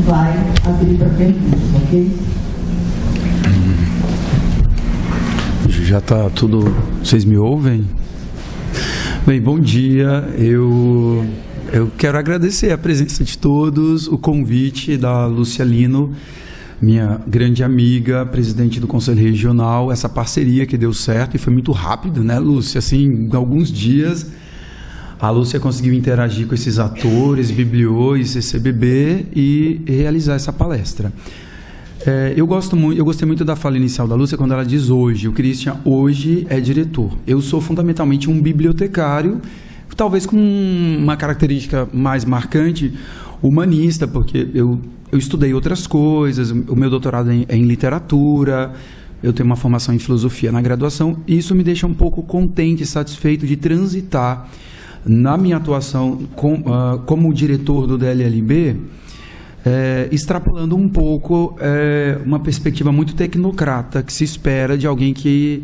vai abrir para perguntas, ok? Já está tudo... Vocês me ouvem? Bem, bom dia. Eu quero agradecer a presença de todos, o convite da Lúcia Lino, minha grande amiga, presidente do Conselho Regional, essa parceria que deu certo e foi muito rápido, né, Lúcia? Assim, em alguns dias, a Lúcia conseguiu interagir com esses atores, Bibliô e CCBB e realizar essa palestra. Eu gostei muito da fala inicial da Lúcia quando ela diz hoje. O Christian hoje é diretor. Eu sou fundamentalmente um bibliotecário, talvez com uma característica mais marcante, humanista, porque eu estudei outras coisas, o meu doutorado é em literatura, eu tenho uma formação em filosofia na graduação, e isso me deixa um pouco contente e satisfeito de transitar na minha atuação como diretor do DLLB, extrapolando um pouco uma perspectiva muito tecnocrata que se espera de alguém que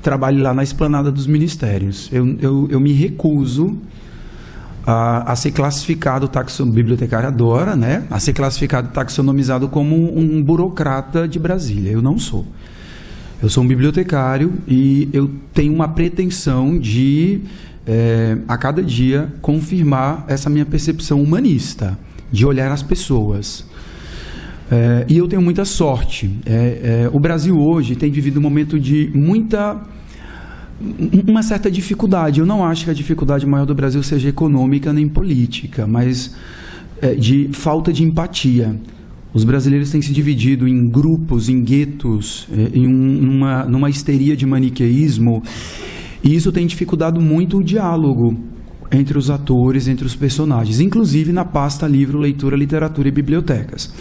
trabalhe lá na esplanada dos ministérios. Eu me recuso a ser classificado, bibliotecário adora, né? A ser classificado, taxonomizado como um burocrata de Brasília. Eu não sou. Eu sou um bibliotecário e eu tenho uma pretensão de, a cada dia, confirmar essa minha percepção humanista, de olhar as pessoas. E eu tenho muita sorte. O Brasil hoje tem vivido um momento de uma certa dificuldade. Eu não acho que a dificuldade maior do Brasil seja econômica nem política, mas de falta de empatia. Os brasileiros têm se dividido em grupos, em guetos, numa histeria de maniqueísmo, e isso tem dificultado muito o diálogo entre os atores, entre os personagens, inclusive na pasta livro, leitura, literatura e bibliotecas.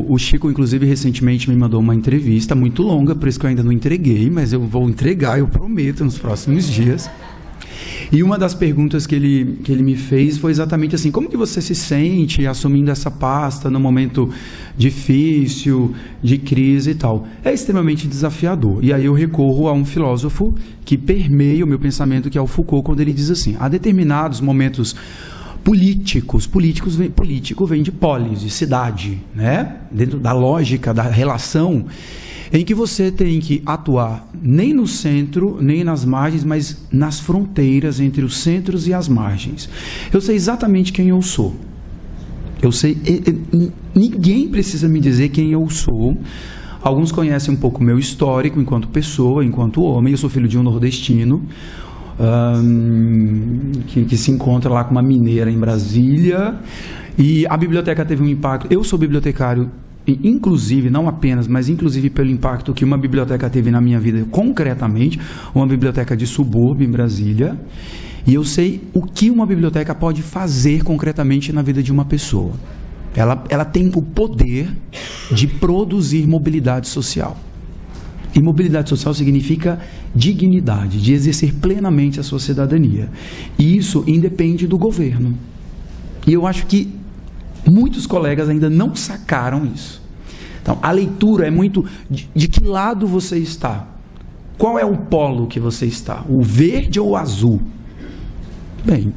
O Chico, inclusive, recentemente me mandou uma entrevista muito longa, por isso que eu ainda não entreguei, mas eu vou entregar, eu prometo, nos próximos dias. E uma das perguntas que ele me fez foi exatamente assim: como que você se sente assumindo essa pasta num momento difícil, de crise e tal? É extremamente desafiador. E aí eu recorro a um filósofo que permeia o meu pensamento, que é o Foucault, quando ele diz assim: há determinados momentos político vem de polis, de cidade, né? Dentro da lógica da relação, em que você tem que atuar nem no centro, nem nas margens, mas nas fronteiras entre os centros e as margens. Eu sei exatamente quem eu sou. Eu sei, ninguém precisa me dizer quem eu sou. Alguns conhecem um pouco o meu histórico enquanto pessoa, enquanto homem. Eu sou filho de um nordestino, que se encontra lá com uma mineira em Brasília, e a biblioteca teve um impacto. Eu sou bibliotecário, inclusive, não apenas, mas inclusive pelo impacto que uma biblioteca teve na minha vida concretamente, uma biblioteca de subúrbio em Brasília, e eu sei o que uma biblioteca pode fazer concretamente na vida de uma pessoa. Ela tem o poder de produzir mobilidade social. E mobilidade social significa dignidade, de exercer plenamente a sua cidadania. E isso independe do governo. E eu acho que muitos colegas ainda não sacaram isso. Então, a leitura é muito de que lado você está. Qual é o polo que você está? O verde ou o azul? Bem,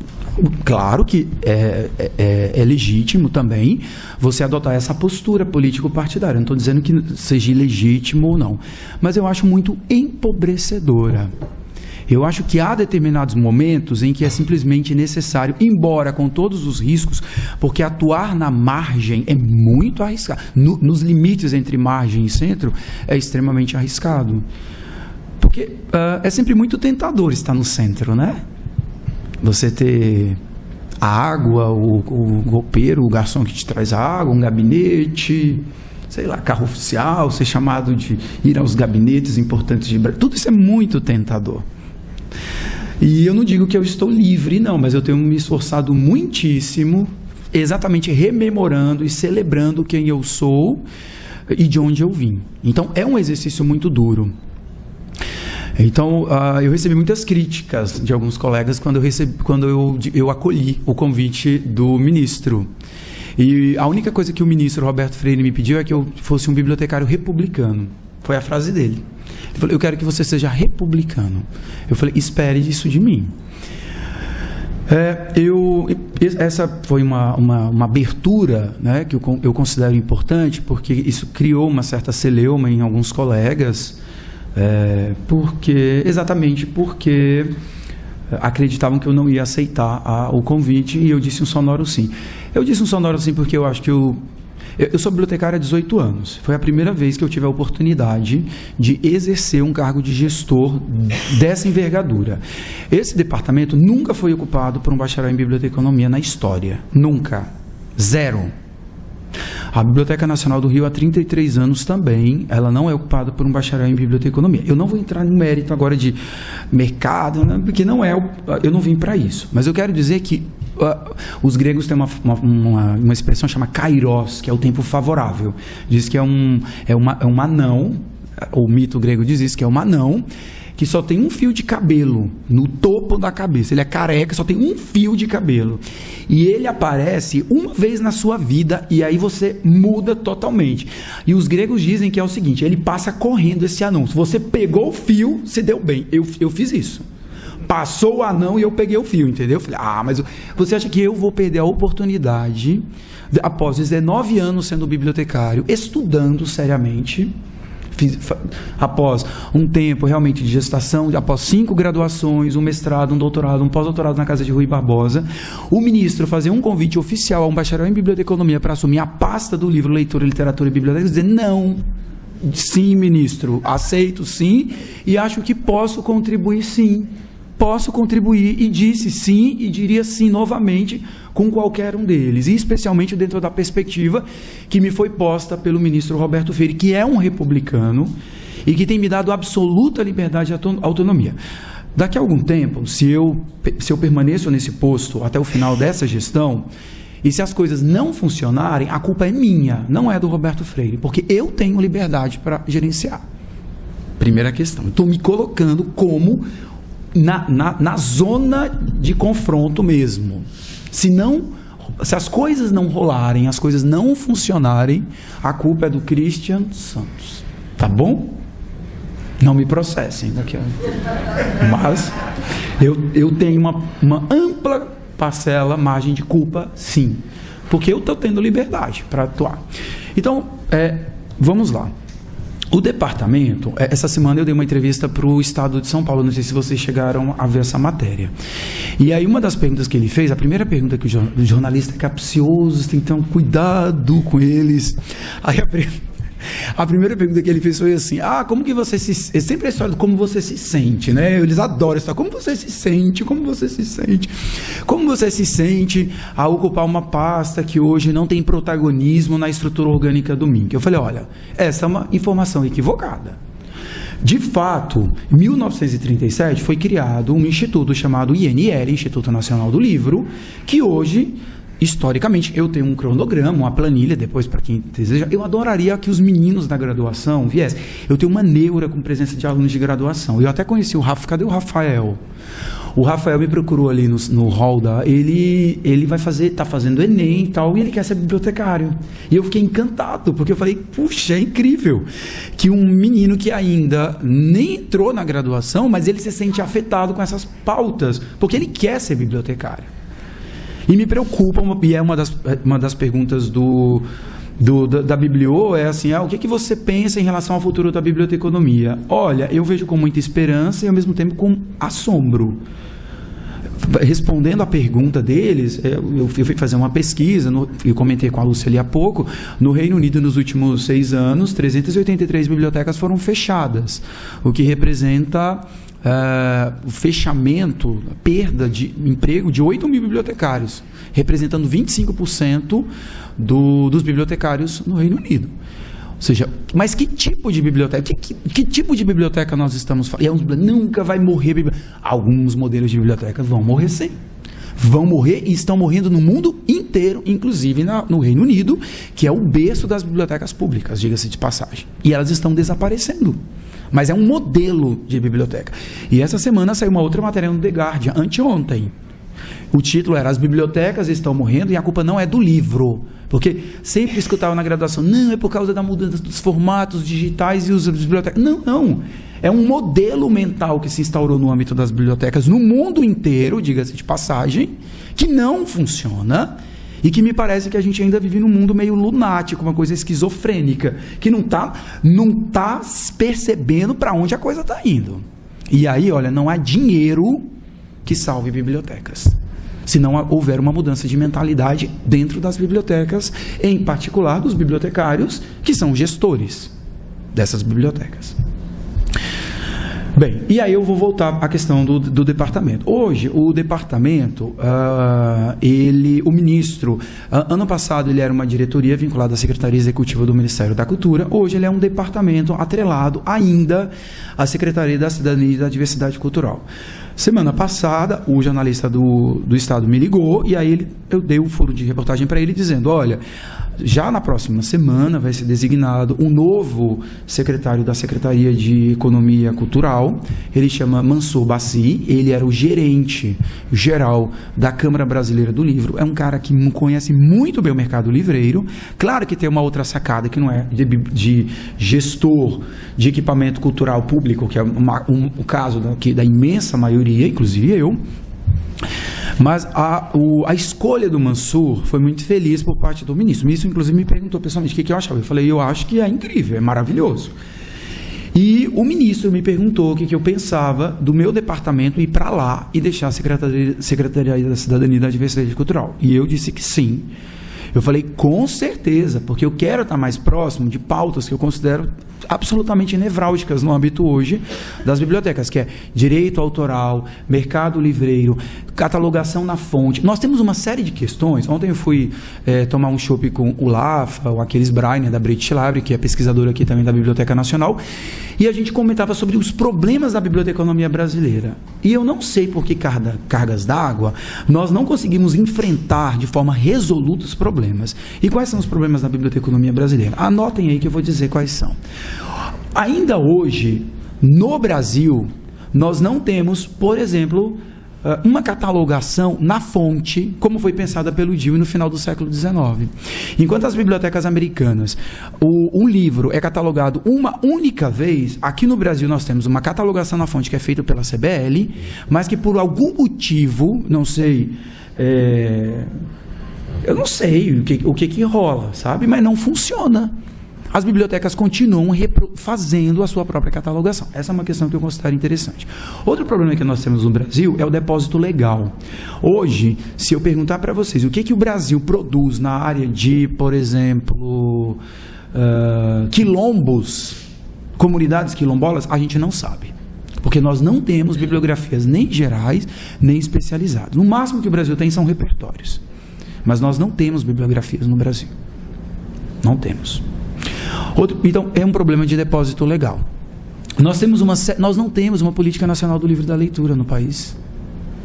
claro que é legítimo também você adotar essa postura político-partidária. Não estou dizendo que seja ilegítimo ou não. Mas eu acho muito empobrecedora. Eu acho que há determinados momentos em que é simplesmente necessário, embora com todos os riscos, porque atuar na margem é muito arriscado. Nos limites entre margem e centro é extremamente arriscado. Porque é sempre muito tentador estar no centro, né? Você ter a água, o roupeiro, o garçom que te traz a água, um gabinete, sei lá, carro oficial, ser chamado de ir aos gabinetes importantes de Brasília. Tudo isso é muito tentador. E eu não digo que eu estou livre, não, mas eu tenho me esforçado muitíssimo, exatamente rememorando e celebrando quem eu sou e de onde eu vim. Então, é um exercício muito duro. Então, eu recebi muitas críticas de alguns colegas quando eu acolhi o convite do ministro. E a única coisa que o ministro Roberto Freire me pediu é que eu fosse um bibliotecário republicano. Foi a frase dele. Ele falou: eu quero que você seja republicano. Eu falei: espere isso de mim. Essa foi uma abertura, né, que eu considero importante, porque isso criou uma certa celeuma em alguns colegas, exatamente porque acreditavam que eu não ia aceitar o convite, e eu disse um sonoro sim. Eu disse um sonoro sim porque eu acho que eu sou bibliotecário há 18 anos. Foi a primeira vez que eu tive a oportunidade de exercer um cargo de gestor dessa envergadura. Esse departamento nunca foi ocupado por um bacharel em biblioteconomia na história. Nunca. Zero. A Biblioteca Nacional do Rio, há 33 anos também, ela não é ocupada por um bacharel em biblioteconomia. Eu não vou entrar no mérito agora de mercado, né, porque eu não vim para isso. Mas eu quero dizer que os gregos têm uma expressão chamada kairos, que é o tempo favorável. Diz que é um anão, o mito grego diz isso, que é um anão, que só tem um fio de cabelo no topo da cabeça. Ele é careca, só tem um fio de cabelo. E ele aparece uma vez na sua vida e aí você muda totalmente. E os gregos dizem que é o seguinte, ele passa correndo esse anão. Se você pegou o fio, se deu bem. Eu fiz isso. Passou o anão e eu peguei o fio, entendeu? Eu falei, mas você acha que eu vou perder a oportunidade, após 19 anos sendo bibliotecário, estudando seriamente, após um tempo realmente de gestação, após 5 graduações, um mestrado, um doutorado, um pós-doutorado na casa de Rui Barbosa, o ministro fazer um convite oficial a um bacharel em biblioteconomia para assumir a pasta do livro Leitura, Literatura e Biblioteca, e dizer, não, sim, ministro, aceito sim, e acho que posso contribuir sim. Posso contribuir, e disse sim, e diria sim novamente com qualquer um deles, e especialmente dentro da perspectiva que me foi posta pelo ministro Roberto Freire, que é um republicano e que tem me dado absoluta liberdade e autonomia. Daqui a algum tempo, se eu permaneço nesse posto até o final dessa gestão, e se as coisas não funcionarem, a culpa é minha, não é do Roberto Freire, porque eu tenho liberdade para gerenciar. Primeira questão, estou me colocando como na zona de confronto mesmo. Se as coisas não rolarem, as coisas não funcionarem, a culpa é do Christian Santos. Tá bom? Não me processem daqui a... Mas eu tenho uma ampla parcela, margem de culpa, sim. Porque eu estou tendo liberdade para atuar. Então, vamos lá. O departamento, essa semana eu dei uma entrevista para o Estado de São Paulo, não sei se vocês chegaram a ver essa matéria. E aí uma das perguntas que ele fez, a primeira pergunta que o jornalista é capcioso, tem que ter um cuidado com eles. Aí a primeira pergunta que ele fez foi assim, como que você se... Sempre a história de como você se sente, né? Eles adoram isso. Como você se sente? Como você se sente? Como você se sente a ocupar uma pasta que hoje não tem protagonismo na estrutura orgânica do MINC? Eu falei, olha, essa é uma informação equivocada. De fato, em 1937 foi criado um instituto chamado INL, Instituto Nacional do Livro, que hoje... Historicamente, eu tenho um cronograma, uma planilha, depois para quem deseja, eu adoraria que os meninos da graduação viessem. Eu tenho uma neura com presença de alunos de graduação. Eu até conheci o Rafa, cadê o Rafael? O Rafael me procurou ali no hall ele está fazendo Enem e tal, e ele quer ser bibliotecário. E eu fiquei encantado, porque eu falei, puxa, é incrível que um menino que ainda nem entrou na graduação, mas ele se sente afetado com essas pautas, porque ele quer ser bibliotecário. E me preocupa, e é uma das perguntas da Bibliô, é assim, o que você pensa em relação ao futuro da biblioteconomia? Olha, eu vejo com muita esperança e ao mesmo tempo com assombro. Respondendo à pergunta deles, eu fui fazer uma pesquisa, eu comentei com a Lúcia ali há pouco, no Reino Unido, nos últimos 6 anos, 383 bibliotecas foram fechadas, o que representa... o fechamento, a perda de emprego de 8 mil bibliotecários, representando 25% dos bibliotecários no Reino Unido. Ou seja, mas que tipo de biblioteca? Que tipo de biblioteca nós estamos falando? Nunca vai morrer. Alguns modelos de bibliotecas vão morrer sim. Vão morrer e estão morrendo no mundo inteiro, inclusive no Reino Unido, que é o berço das bibliotecas públicas, diga-se de passagem. E elas estão desaparecendo. Mas é um modelo de biblioteca. E essa semana saiu uma outra matéria no The Guardian, anteontem. O título era: as bibliotecas estão morrendo e a culpa não é do livro. Porque sempre escutava na graduação, não, é por causa da mudança dos formatos digitais e as bibliotecas. Não. É um modelo mental que se instaurou no âmbito das bibliotecas no mundo inteiro, diga-se de passagem, que não funciona e que me parece que a gente ainda vive num mundo meio lunático, uma coisa esquizofrênica, que não tá percebendo para onde a coisa está indo. E aí, olha, não há dinheiro que salve bibliotecas, se não houver uma mudança de mentalidade dentro das bibliotecas, em particular dos bibliotecários, que são gestores dessas bibliotecas. Bem, e aí eu vou voltar à questão do departamento. Hoje, o departamento, o ministro, ano passado ele era uma diretoria vinculada à Secretaria Executiva do Ministério da Cultura, hoje ele é um departamento atrelado ainda à Secretaria da Cidadania e da Diversidade Cultural. Semana passada, o jornalista do Estado me ligou e aí eu dei um furo de reportagem para ele dizendo, olha, já na próxima semana vai ser designado um novo secretário da Secretaria de Economia Cultural, ele chama Mansour Bassi, ele era o gerente geral da Câmara Brasileira do Livro, é um cara que conhece muito bem o mercado livreiro, claro que tem uma outra sacada que não é de gestor de equipamento cultural público, que é o caso da imensa maioria, inclusive eu. Mas a escolha do Mansour foi muito feliz por parte do ministro. O ministro, inclusive, me perguntou pessoalmente o que eu achava. Eu falei, eu acho que é incrível, é maravilhoso. E o ministro me perguntou o que eu pensava do meu departamento ir para lá e deixar a Secretaria da Cidadania e da Diversidade Cultural. E eu disse que sim. Eu falei, com certeza, porque eu quero estar mais próximo de pautas que eu considero absolutamente nevrálgicas no âmbito hoje das bibliotecas, que é direito autoral, mercado livreiro, catalogação na fonte. Nós temos uma série de questões. Ontem eu fui tomar um chopp com o Lafa, o Aquiles Breiner, da British Library, que é pesquisador aqui também da Biblioteca Nacional, e a gente comentava sobre os problemas da biblioteconomia brasileira. E eu não sei por que cargas d'água nós não conseguimos enfrentar de forma resoluta os problemas. E quais são os problemas da biblioteconomia brasileira? Anotem aí que eu vou dizer quais são. Ainda hoje, no Brasil, nós não temos, por exemplo, uma catalogação na fonte, como foi pensada pelo Dewey no final do século XIX. Enquanto as bibliotecas americanas, um livro é catalogado uma única vez, aqui no Brasil nós temos uma catalogação na fonte que é feita pela CBL, mas que por algum motivo, não sei, eu não sei o que rola, sabe? Mas não funciona. As bibliotecas continuam fazendo a sua própria catalogação. Essa é uma questão que eu considero interessante. Outro problema que nós temos no Brasil é o depósito legal. Hoje, se eu perguntar para vocês o que o Brasil produz na área de, por exemplo, quilombos, comunidades quilombolas, a gente não sabe. Porque nós não temos bibliografias nem gerais, nem especializadas. No máximo que o Brasil tem são repertórios. Mas nós não temos bibliografias no Brasil. Não temos. Então, é um problema de depósito legal. Nós não temos uma política nacional do livro e da leitura no país.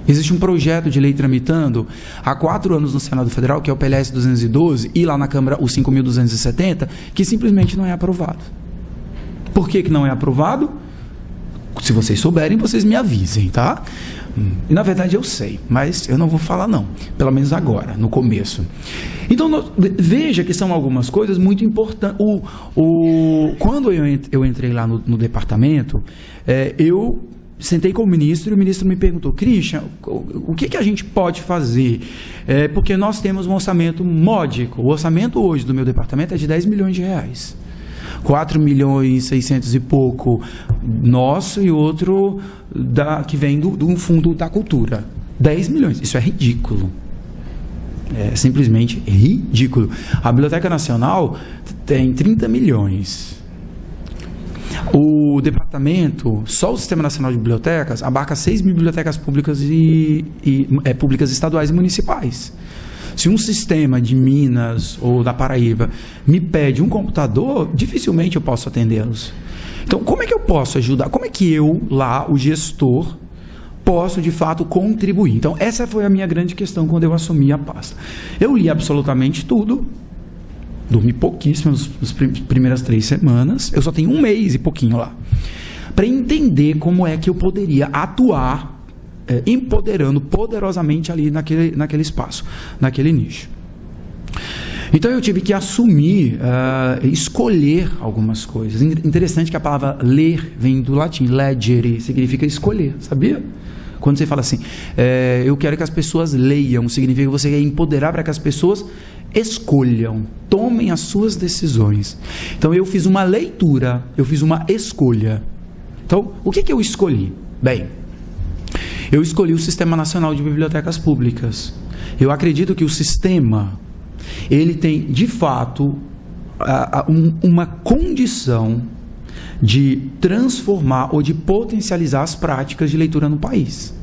Existe um projeto de lei tramitando há 4 anos no Senado Federal, que é o PLS 212, e lá na Câmara o 5.270, que simplesmente não é aprovado. Por que não é aprovado? Se vocês souberem, vocês me avisem, tá? E na verdade eu sei, mas eu não vou falar não, pelo menos agora, no começo. Então veja que são algumas coisas muito importantes. Quando eu entrei lá no departamento, eu sentei com o ministro e o ministro me perguntou, Christian, o que a gente pode fazer? Porque nós temos um orçamento módico. O orçamento hoje do meu departamento é de 10 milhões de reais. 4 milhões 600 e pouco nosso e outro que vem do fundo da cultura. 10 milhões, isso é ridículo. É simplesmente ridículo. A Biblioteca Nacional tem 30 milhões. O departamento, só o Sistema Nacional de Bibliotecas, abarca 6 bibliotecas públicas públicas estaduais e municipais. Se um sistema de Minas ou da Paraíba me pede um computador, dificilmente eu posso atendê-los. Então, como é que eu posso ajudar? Como é que eu, lá, o gestor, posso, de fato, contribuir? Então, essa foi a minha grande questão quando eu assumi a pasta. Eu li absolutamente tudo, dormi pouquíssimo nas primeiras 3 semanas, eu só tenho 1 mês e pouquinho lá, para entender como é que eu poderia atuar empoderando poderosamente ali naquele espaço, naquele nicho. Então eu tive que assumir, escolher algumas coisas. Interessante que a palavra ler vem do latim, legere, significa escolher, sabia? Quando você fala assim, eu quero que as pessoas leiam, significa que você quer empoderar para que as pessoas escolham, tomem as suas decisões. Então eu fiz uma leitura, eu fiz uma escolha. Então, o que eu escolhi? Bem, eu escolhi o Sistema Nacional de Bibliotecas Públicas. Eu acredito que o sistema, ele tem, de fato, uma condição de transformar ou de potencializar as práticas de leitura no país.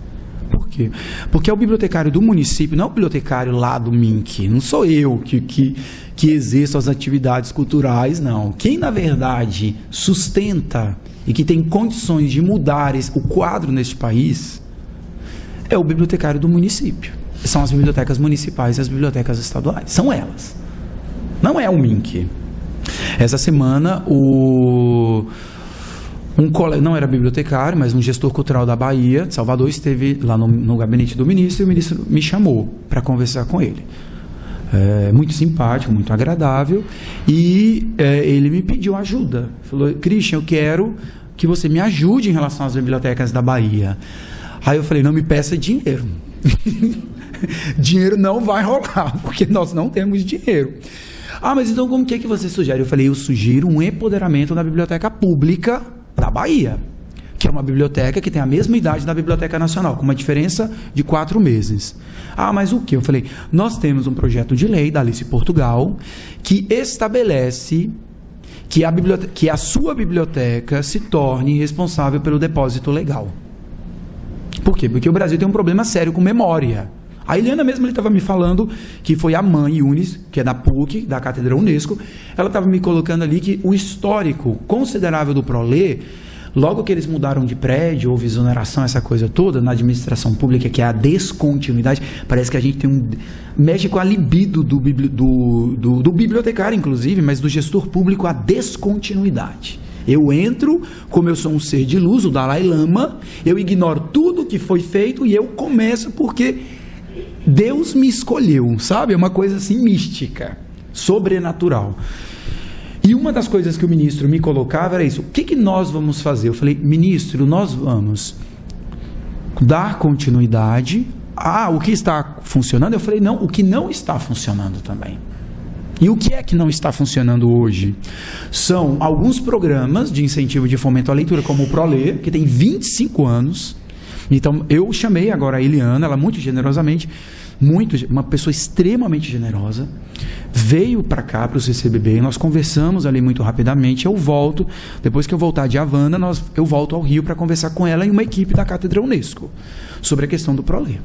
Por quê? Porque é o bibliotecário do município, não é o bibliotecário lá do MINC, não sou eu que exerço as atividades culturais, não. Quem, na verdade, sustenta e que tem condições de mudar o quadro neste país é o bibliotecário do município. São as bibliotecas municipais e as bibliotecas estaduais. São elas. Não é o MINC. Essa semana, um colega, não era bibliotecário, mas um gestor cultural da Bahia, de Salvador, esteve lá no gabinete do ministro e o ministro me chamou para conversar com ele. Muito simpático, muito agradável, e ele me pediu ajuda. Falou, Christian, eu quero que você me ajude em relação às bibliotecas da Bahia. Aí eu falei, não me peça dinheiro. Dinheiro não vai rolar, porque nós não temos dinheiro. Mas então como que você sugere? Eu falei, eu sugiro um empoderamento da biblioteca pública da Bahia, que é uma biblioteca que tem a mesma idade da Biblioteca Nacional, com uma diferença de 4 meses. Mas o que? Eu falei, nós temos um projeto de lei da Alice Portugal que estabelece que a sua biblioteca se torne responsável pelo depósito legal. Por quê? Porque o Brasil tem um problema sério com memória. A Eliana mesmo estava me falando que foi a mãe Yunis, que é da PUC, da Cátedra Unesco, ela estava me colocando ali que o histórico considerável do Prolê, logo que eles mudaram de prédio, houve exoneração, essa coisa toda, na administração pública, que é a descontinuidade, parece que a gente tem mexe com a libido do bibliotecário, inclusive, mas do gestor público, a descontinuidade. Eu entro, como eu sou um ser de luz, o Dalai Lama, eu ignoro tudo que foi feito e eu começo porque Deus me escolheu, sabe? É uma coisa assim mística, sobrenatural. E uma das coisas que o ministro me colocava era isso, o que nós vamos fazer? Eu falei, ministro, nós vamos dar continuidade o que está funcionando? Eu falei, não, o que não está funcionando também. E o que é que não está funcionando hoje? São alguns programas de incentivo de fomento à leitura, como o Prolê, que tem 25 anos. Então, eu chamei agora a Eliana, ela muito generosamente, uma pessoa extremamente generosa, veio para cá, para o CCBB, nós conversamos ali muito rapidamente, eu volto, depois que eu voltar de Havana, eu volto ao Rio para conversar com ela e uma equipe da Cátedra Unesco, sobre a questão do Prolê,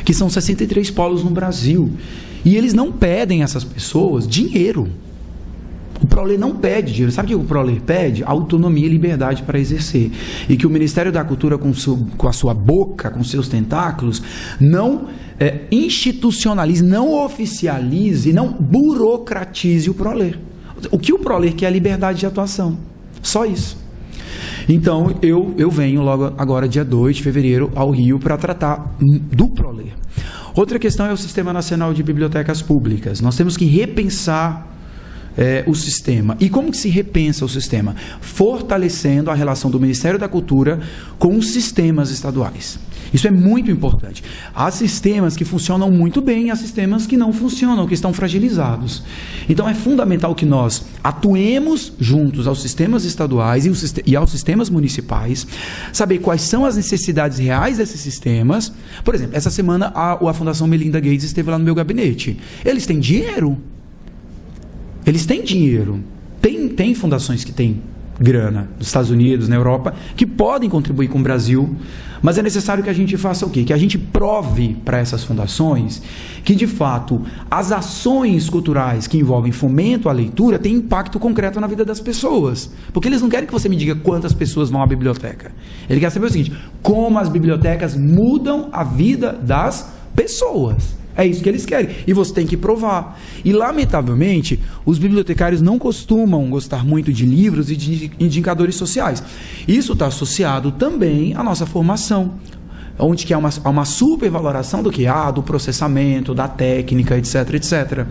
que são 63 polos no Brasil, e eles não pedem a essas pessoas dinheiro. O Prolê não pede dinheiro. Sabe o que o Prolê pede? Autonomia e liberdade para exercer. E que o Ministério da Cultura, com a sua boca, com seus tentáculos, não institucionalize, não oficialize, não burocratize o Prolê. O que o Prolê quer é a liberdade de atuação. Só isso. Então, eu venho logo agora, dia 2 de fevereiro, ao Rio para tratar do Prolê. Outra questão é o Sistema Nacional de Bibliotecas Públicas. Nós temos que repensar o sistema. E como que se repensa o sistema? Fortalecendo a relação do Ministério da Cultura com os sistemas estaduais. Isso é muito importante. Há sistemas que funcionam muito bem e há sistemas que não funcionam, que estão fragilizados. Então é fundamental que nós atuemos juntos aos sistemas estaduais e aos sistemas municipais, saber quais são as necessidades reais desses sistemas. Por exemplo, essa semana a Fundação Melinda Gates esteve lá no meu gabinete. Eles têm dinheiro? Eles têm dinheiro. Tem fundações que têm grana, nos Estados Unidos, na Europa, que podem contribuir com o Brasil, mas é necessário que a gente faça o quê? Que a gente prove para essas fundações que, de fato, as ações culturais que envolvem fomento à leitura têm impacto concreto na vida das pessoas. Porque eles não querem que você me diga quantas pessoas vão à biblioteca. Ele quer saber o seguinte, como as bibliotecas mudam a vida das pessoas. É isso que eles querem. E você tem que provar. E, lamentavelmente, os bibliotecários não costumam gostar muito de livros e de indicadores sociais. Isso está associado também à nossa formação. onde que há uma supervaloração do que? Do processamento, da técnica, etc, etc.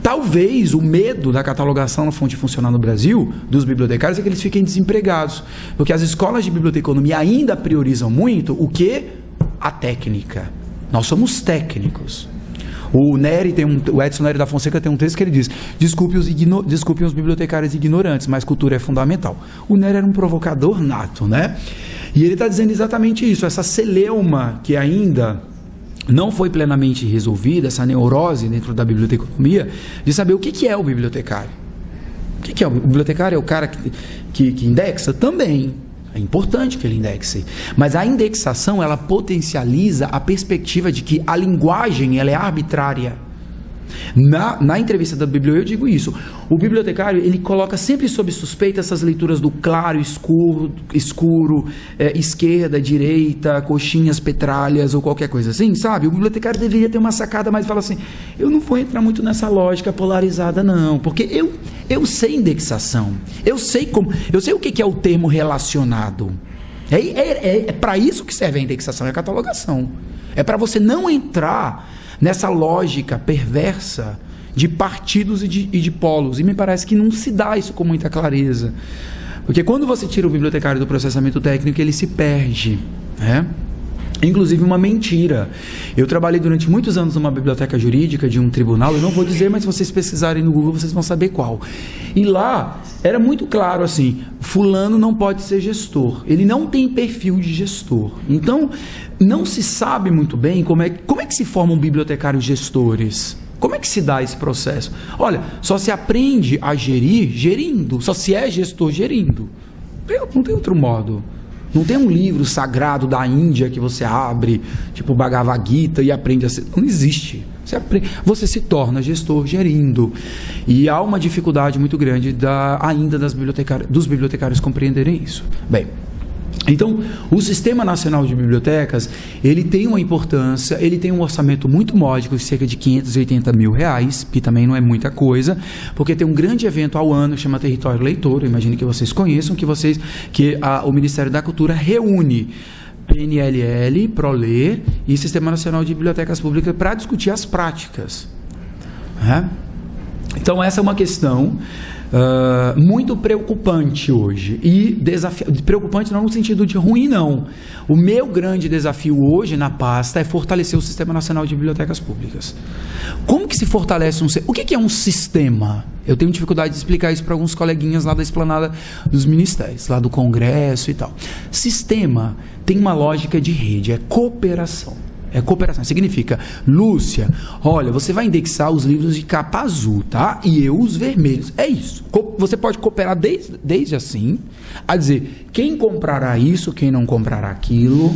Talvez o medo da catalogação na fonte funcional no Brasil, dos bibliotecários, é que eles fiquem desempregados, porque as escolas de biblioteconomia ainda priorizam muito o que? A técnica. Nós somos técnicos. O Edson Nery da Fonseca tem um texto que ele diz: desculpem os bibliotecários ignorantes, mas cultura é fundamental. O Nery era um provocador nato, né? E ele está dizendo exatamente isso, essa celeuma que ainda não foi plenamente resolvida, essa neurose dentro da biblioteconomia, de saber o que é o bibliotecário. O que é o bibliotecário? É o cara que indexa? Também. É importante que ele indexe, mas a indexação, ela potencializa a perspectiva de que a linguagem, ela é arbitrária. Na entrevista da Bíblia eu digo isso. O bibliotecário, ele coloca sempre sob suspeita essas leituras do claro, escuro, esquerda, direita, coxinhas, petralhas ou qualquer coisa assim, sabe? O bibliotecário deveria ter uma sacada mais, fala assim: eu não vou entrar muito nessa lógica polarizada não, porque eu sei indexação, eu sei o que é o termo relacionado. É para isso que serve a indexação e a catalogação. É para você não entrar nessa lógica perversa de partidos e de polos. E me parece que não se dá isso com muita clareza. Porque quando você tira o bibliotecário do processamento técnico, ele se perde, né? Inclusive uma mentira. Eu trabalhei durante muitos anos numa biblioteca jurídica de um tribunal, eu não vou dizer, mas se vocês pesquisarem no Google, vocês vão saber qual. E lá era muito claro assim: fulano não pode ser gestor, ele não tem perfil de gestor. Então, não se sabe muito bem como é que se formam bibliotecários gestores. Como é que se dá esse processo? Olha, só se aprende a gerir gerindo, só se é gestor gerindo. Não tem outro modo. Não tem um livro sagrado da Índia que você abre, tipo Bhagavad Gita, e aprende a ser. Não existe. Você se torna gestor gerindo. E há uma dificuldade muito grande ainda dos bibliotecários compreenderem isso. Bem, então, o Sistema Nacional de Bibliotecas, ele tem uma importância, ele tem um orçamento muito módico, de cerca de R$580 mil, que também não é muita coisa, porque tem um grande evento ao ano que chama Território Leitor, eu imagino que vocês conheçam, que o Ministério da Cultura reúne PNLL, ProLer e Sistema Nacional de Bibliotecas Públicas para discutir as práticas. Então, essa é uma questão muito preocupante hoje, e preocupante não no sentido de ruim, não. O meu grande desafio hoje na pasta é fortalecer o Sistema Nacional de Bibliotecas Públicas. Como que se fortalece o que é um sistema? Eu tenho dificuldade de explicar isso para alguns coleguinhas lá da esplanada dos ministérios, lá do Congresso e tal. Sistema tem uma lógica de rede, é cooperação. É cooperação, significa: Lúcia, olha, você vai indexar os livros de capa azul, tá? E eu os vermelhos. É isso. Você pode cooperar desde assim, a dizer quem comprará isso, quem não comprará aquilo,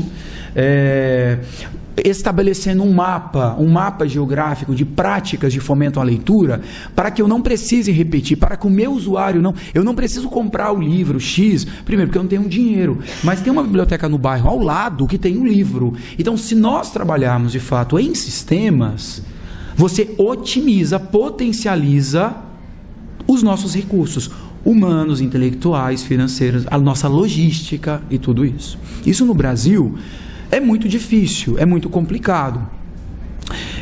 estabelecendo um mapa geográfico de práticas de fomento à leitura, para que eu não precise repetir, para que o meu usuário eu não preciso comprar o livro X, primeiro porque eu não tenho dinheiro, mas tem uma biblioteca no bairro ao lado que tem um livro. Então, se nós trabalharmos de fato em sistemas, você otimiza, potencializa os nossos recursos humanos, intelectuais, financeiros, a nossa logística e tudo isso. Isso no Brasil é muito difícil, é muito complicado.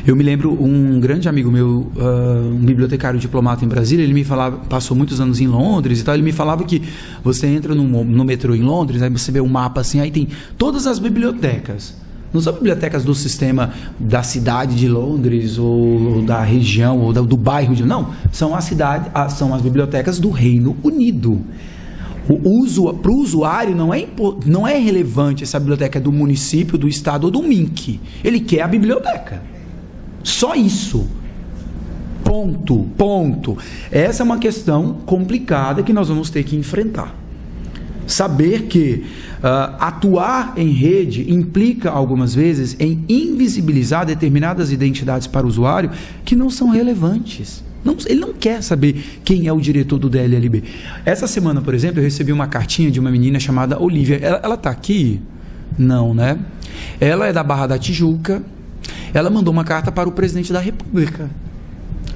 Eu me lembro, um grande amigo meu, um bibliotecário diplomata em Brasília, ele me falava, passou muitos anos em Londres e tal, ele me falava que você entra no metrô em Londres, aí você vê um mapa assim, aí tem todas as bibliotecas. Não são bibliotecas do sistema da cidade de Londres, ou da região, ou do bairro não, são as bibliotecas do Reino Unido. Para o usuário não é relevante se a biblioteca é do município, do estado ou do MINC. Ele quer a biblioteca. Só isso. Ponto. Essa é uma questão complicada que nós vamos ter que enfrentar. Saber que atuar em rede implica algumas vezes em invisibilizar determinadas identidades para o usuário que não são relevantes. Ele não quer saber quem é o diretor do DLLB. Essa semana, por exemplo, eu recebi uma cartinha de uma menina chamada Olivia. Ela está aqui? Não, né? Ela é da Barra da Tijuca. Ela mandou uma carta para o presidente da República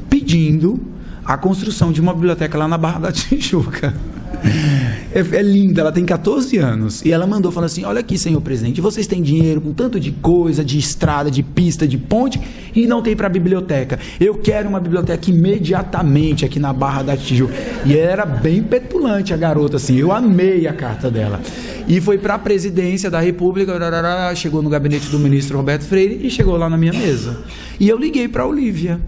pedindo a construção de uma biblioteca lá na Barra da Tijuca. É linda, ela tem 14 anos. E ela mandou falando assim: olha aqui, senhor presidente, vocês têm dinheiro com tanto de coisa, de estrada, de pista, de ponte, e não tem para biblioteca. Eu quero uma biblioteca imediatamente aqui na Barra da Tijuca. E era bem petulante a garota, assim. Eu amei a carta dela. E foi para a presidência da República, chegou no gabinete do ministro Roberto Freire e chegou lá na minha mesa. E eu liguei para a Olívia.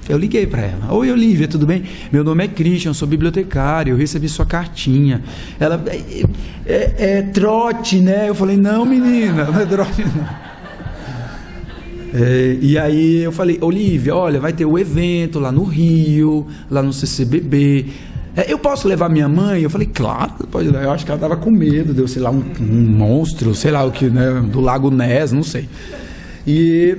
Eu liguei para ela: oi, Olívia, tudo bem? Meu nome é Christian, sou bibliotecário, eu recebi sua cartinha. Ela, é trote, né? Eu falei: não, menina, não é trote, não. E aí eu falei: Olívia, olha, vai ter o evento lá no Rio, lá no CCBB. Eu posso levar minha mãe? Eu falei: claro, pode levar. Eu acho que ela estava com medo de eu, sei lá, um monstro, sei lá o que, né? Do Lago Ness, não sei. E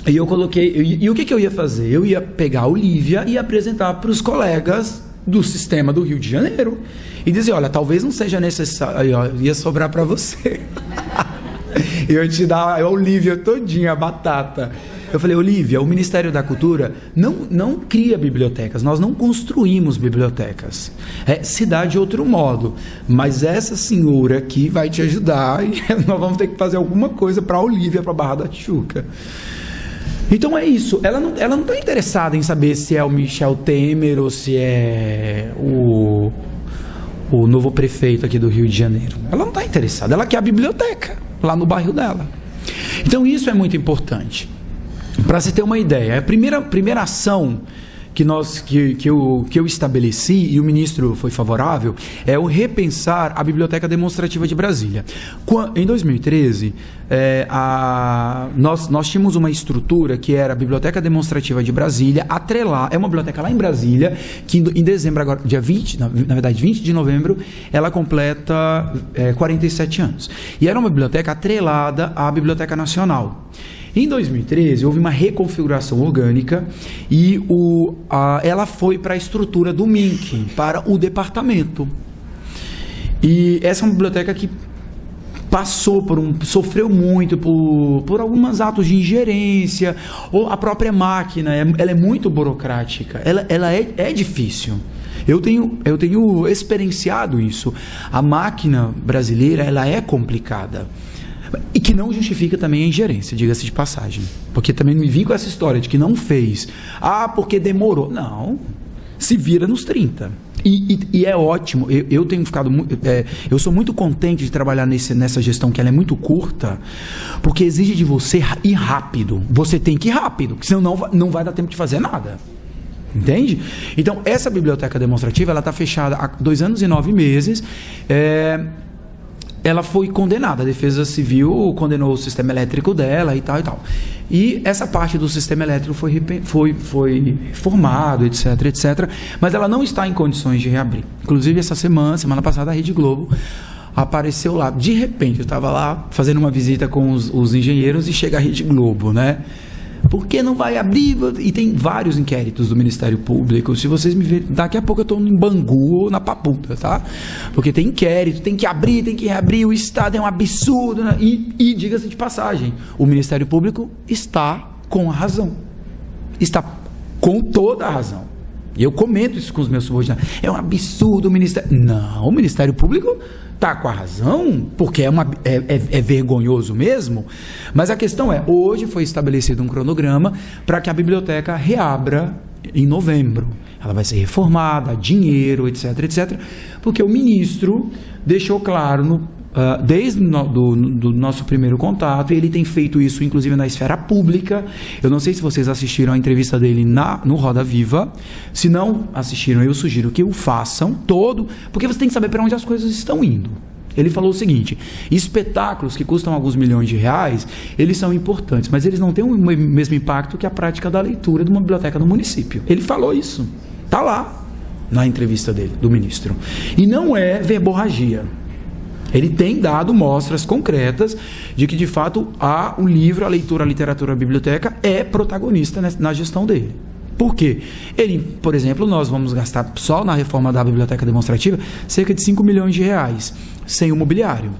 eu coloquei... E o que eu ia fazer? Eu ia pegar a Olívia e apresentar para os colegas do sistema do Rio de Janeiro. E dizer: olha, talvez não seja necessário... Ia sobrar para você. Eu ia te dar a Olívia todinha, a batata. Eu falei: Olívia, o Ministério da Cultura não cria bibliotecas, nós não construímos bibliotecas. Se dá de outro modo. Mas essa senhora aqui vai te ajudar e nós vamos ter que fazer alguma coisa para a Olívia, para a Barra da Tijuca. Então é isso, ela não está interessada em saber se é o Michel Temer ou se é o novo prefeito aqui do Rio de Janeiro. Ela não está interessada, ela quer a biblioteca lá no bairro dela. Então isso é muito importante. Para você ter uma ideia, a primeira ação que eu estabeleci, e o ministro foi favorável, é o repensar a Biblioteca Demonstrativa de Brasília. Em 2013, nós tínhamos uma estrutura que era a Biblioteca Demonstrativa de Brasília, é uma biblioteca lá em Brasília, que em dezembro, agora, dia 20, na verdade 20 de novembro, ela completa 47 anos. E era uma biblioteca atrelada à Biblioteca Nacional. Em 2013, houve uma reconfiguração orgânica e ela foi para a estrutura do MINC, para o departamento. E essa é uma biblioteca que sofreu muito por alguns atos de ingerência, ou a própria máquina, ela é muito burocrática, ela é difícil. Eu tenho experienciado isso. A máquina brasileira, ela é complicada. E que não justifica também a ingerência, diga-se de passagem. Porque também não me vim com essa história de que não fez. Porque demorou. Não. Se vira nos 30. E é ótimo. Eu tenho ficado... eu sou muito contente de trabalhar nessa gestão, que ela é muito curta, porque exige de você ir rápido. Você tem que ir rápido, porque senão não vai dar tempo de fazer nada. Entende? Então, essa biblioteca demonstrativa, ela está fechada há 2 anos e 9 meses. Ela foi condenada, a Defesa Civil condenou o sistema elétrico dela e tal e tal. E essa parte do sistema elétrico foi reformado, etc, etc. Mas ela não está em condições de reabrir. Inclusive, semana passada, a Rede Globo apareceu lá. De repente, eu estava lá fazendo uma visita com os engenheiros e chega a Rede Globo, né? Por que não vai abrir? E tem vários inquéritos do Ministério Público. Se vocês me verem, daqui a pouco eu estou em Bangu ou na Papuda, tá? Porque tem inquérito, tem que abrir, tem que reabrir, o Estado é um absurdo, né? E diga-se de passagem, o Ministério Público está com a razão. Está com toda a razão. E eu comento isso com os meus subordinados. É um absurdo o Ministério... Não, o Ministério Público está com a razão, porque é vergonhoso mesmo. Mas a questão é, hoje foi estabelecido um cronograma para que a biblioteca reabra em novembro. Ela vai ser reformada, dinheiro, etc, etc. Porque o ministro deixou claro desde do nosso primeiro contato, e ele tem feito isso inclusive na esfera pública. Eu não sei se vocês assistiram a entrevista dele no Roda Viva. Se não assistiram, eu sugiro que o façam todo, porque você tem que saber para onde as coisas estão indo. Ele falou o seguinte: espetáculos que custam alguns milhões de reais, eles são importantes, mas eles não têm o mesmo impacto que a prática da leitura de uma biblioteca no município. Ele falou isso, está lá na entrevista dele, do ministro. E não é verborragia. Ele tem dado mostras concretas de que, de fato, o livro, a leitura, a literatura, a biblioteca é protagonista na gestão dele. Por quê? Por exemplo, nós vamos gastar só na reforma da biblioteca demonstrativa cerca de 5 milhões de reais, sem o mobiliário.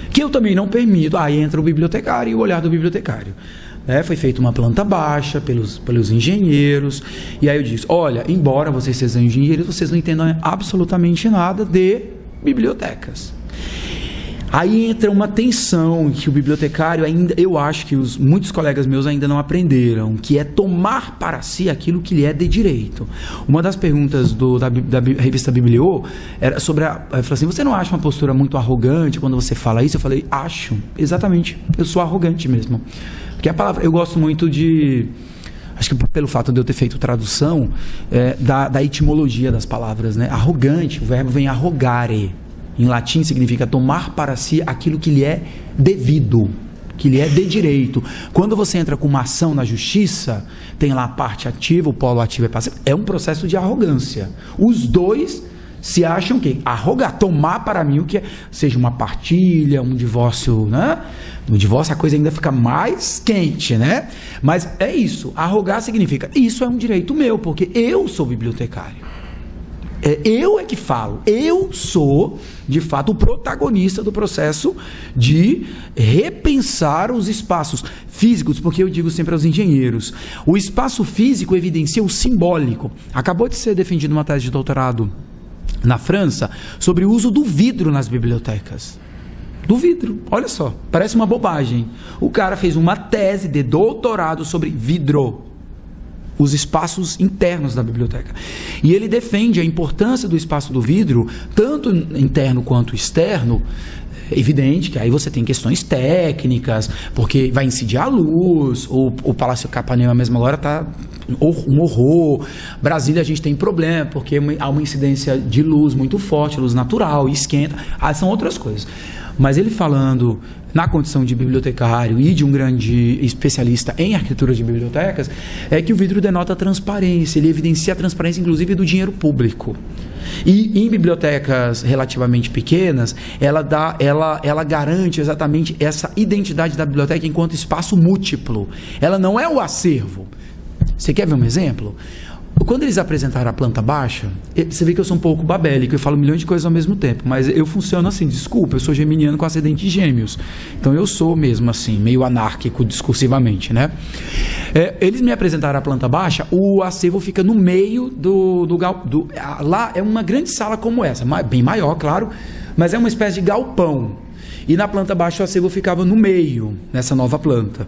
Que eu também não permito. Aí entra o bibliotecário e o olhar do bibliotecário. Foi feita uma planta baixa pelos engenheiros. E aí eu disse, olha, embora vocês sejam engenheiros, vocês não entendam absolutamente nada de bibliotecas. Aí entra uma tensão que o bibliotecário ainda, eu acho que muitos colegas meus ainda não aprenderam, que é tomar para si aquilo que lhe é de direito. Uma das perguntas da revista Bibliô era sobre eu falei assim, você não acha uma postura muito arrogante quando você fala isso? Eu falei, acho, exatamente, eu sou arrogante mesmo. Porque a palavra, eu gosto muito de... Acho que pelo fato de eu ter feito tradução da etimologia das palavras, né? Arrogante, o verbo vem arrogare. Em latim significa tomar para si aquilo que lhe é devido, que lhe é de direito. Quando você entra com uma ação na justiça, tem lá a parte ativa, o polo ativo é passivo, é um processo de arrogância. Os dois se acham que arrogar, tomar para mim o que é, seja uma partilha, um divórcio, né? No divórcio a coisa ainda fica mais quente, né? Mas é isso, arrogar significa, isso é um direito meu, porque eu sou bibliotecário. Eu é que falo, eu sou, de fato, o protagonista do processo de repensar os espaços físicos, porque eu digo sempre aos engenheiros, o espaço físico evidencia o simbólico. Acabou de ser defendida uma tese de doutorado na França sobre o uso do vidro nas bibliotecas. Do vidro, olha só, parece uma bobagem. O cara fez uma tese de doutorado sobre vidro, os espaços internos da biblioteca. E ele defende a importância do espaço do vidro, tanto interno quanto externo. Evidente que aí você tem questões técnicas, porque vai incidir a luz, o Palácio Capanema mesmo agora está um horror. Brasília a gente tem problema, porque há uma incidência de luz muito forte, luz natural, e esquenta. São outras coisas. Mas ele falando na condição de bibliotecário e de um grande especialista em arquitetura de bibliotecas, é que o vidro denota transparência, ele evidencia a transparência inclusive do dinheiro público. E em bibliotecas relativamente pequenas, ela garante exatamente essa identidade da biblioteca enquanto espaço múltiplo. Ela não é o acervo. Você quer ver um exemplo? Quando eles apresentaram a planta baixa, você vê que eu sou um pouco babélico, eu falo milhões de coisas ao mesmo tempo, mas eu funciono assim, desculpa, eu sou geminiano com ascendente de gêmeos, então eu sou mesmo assim, meio anárquico discursivamente, né? Eles me apresentaram a planta baixa, o acervo fica no meio lá é uma grande sala como essa, bem maior, claro, mas é uma espécie de galpão, e na planta baixa o acervo ficava no meio, nessa nova planta.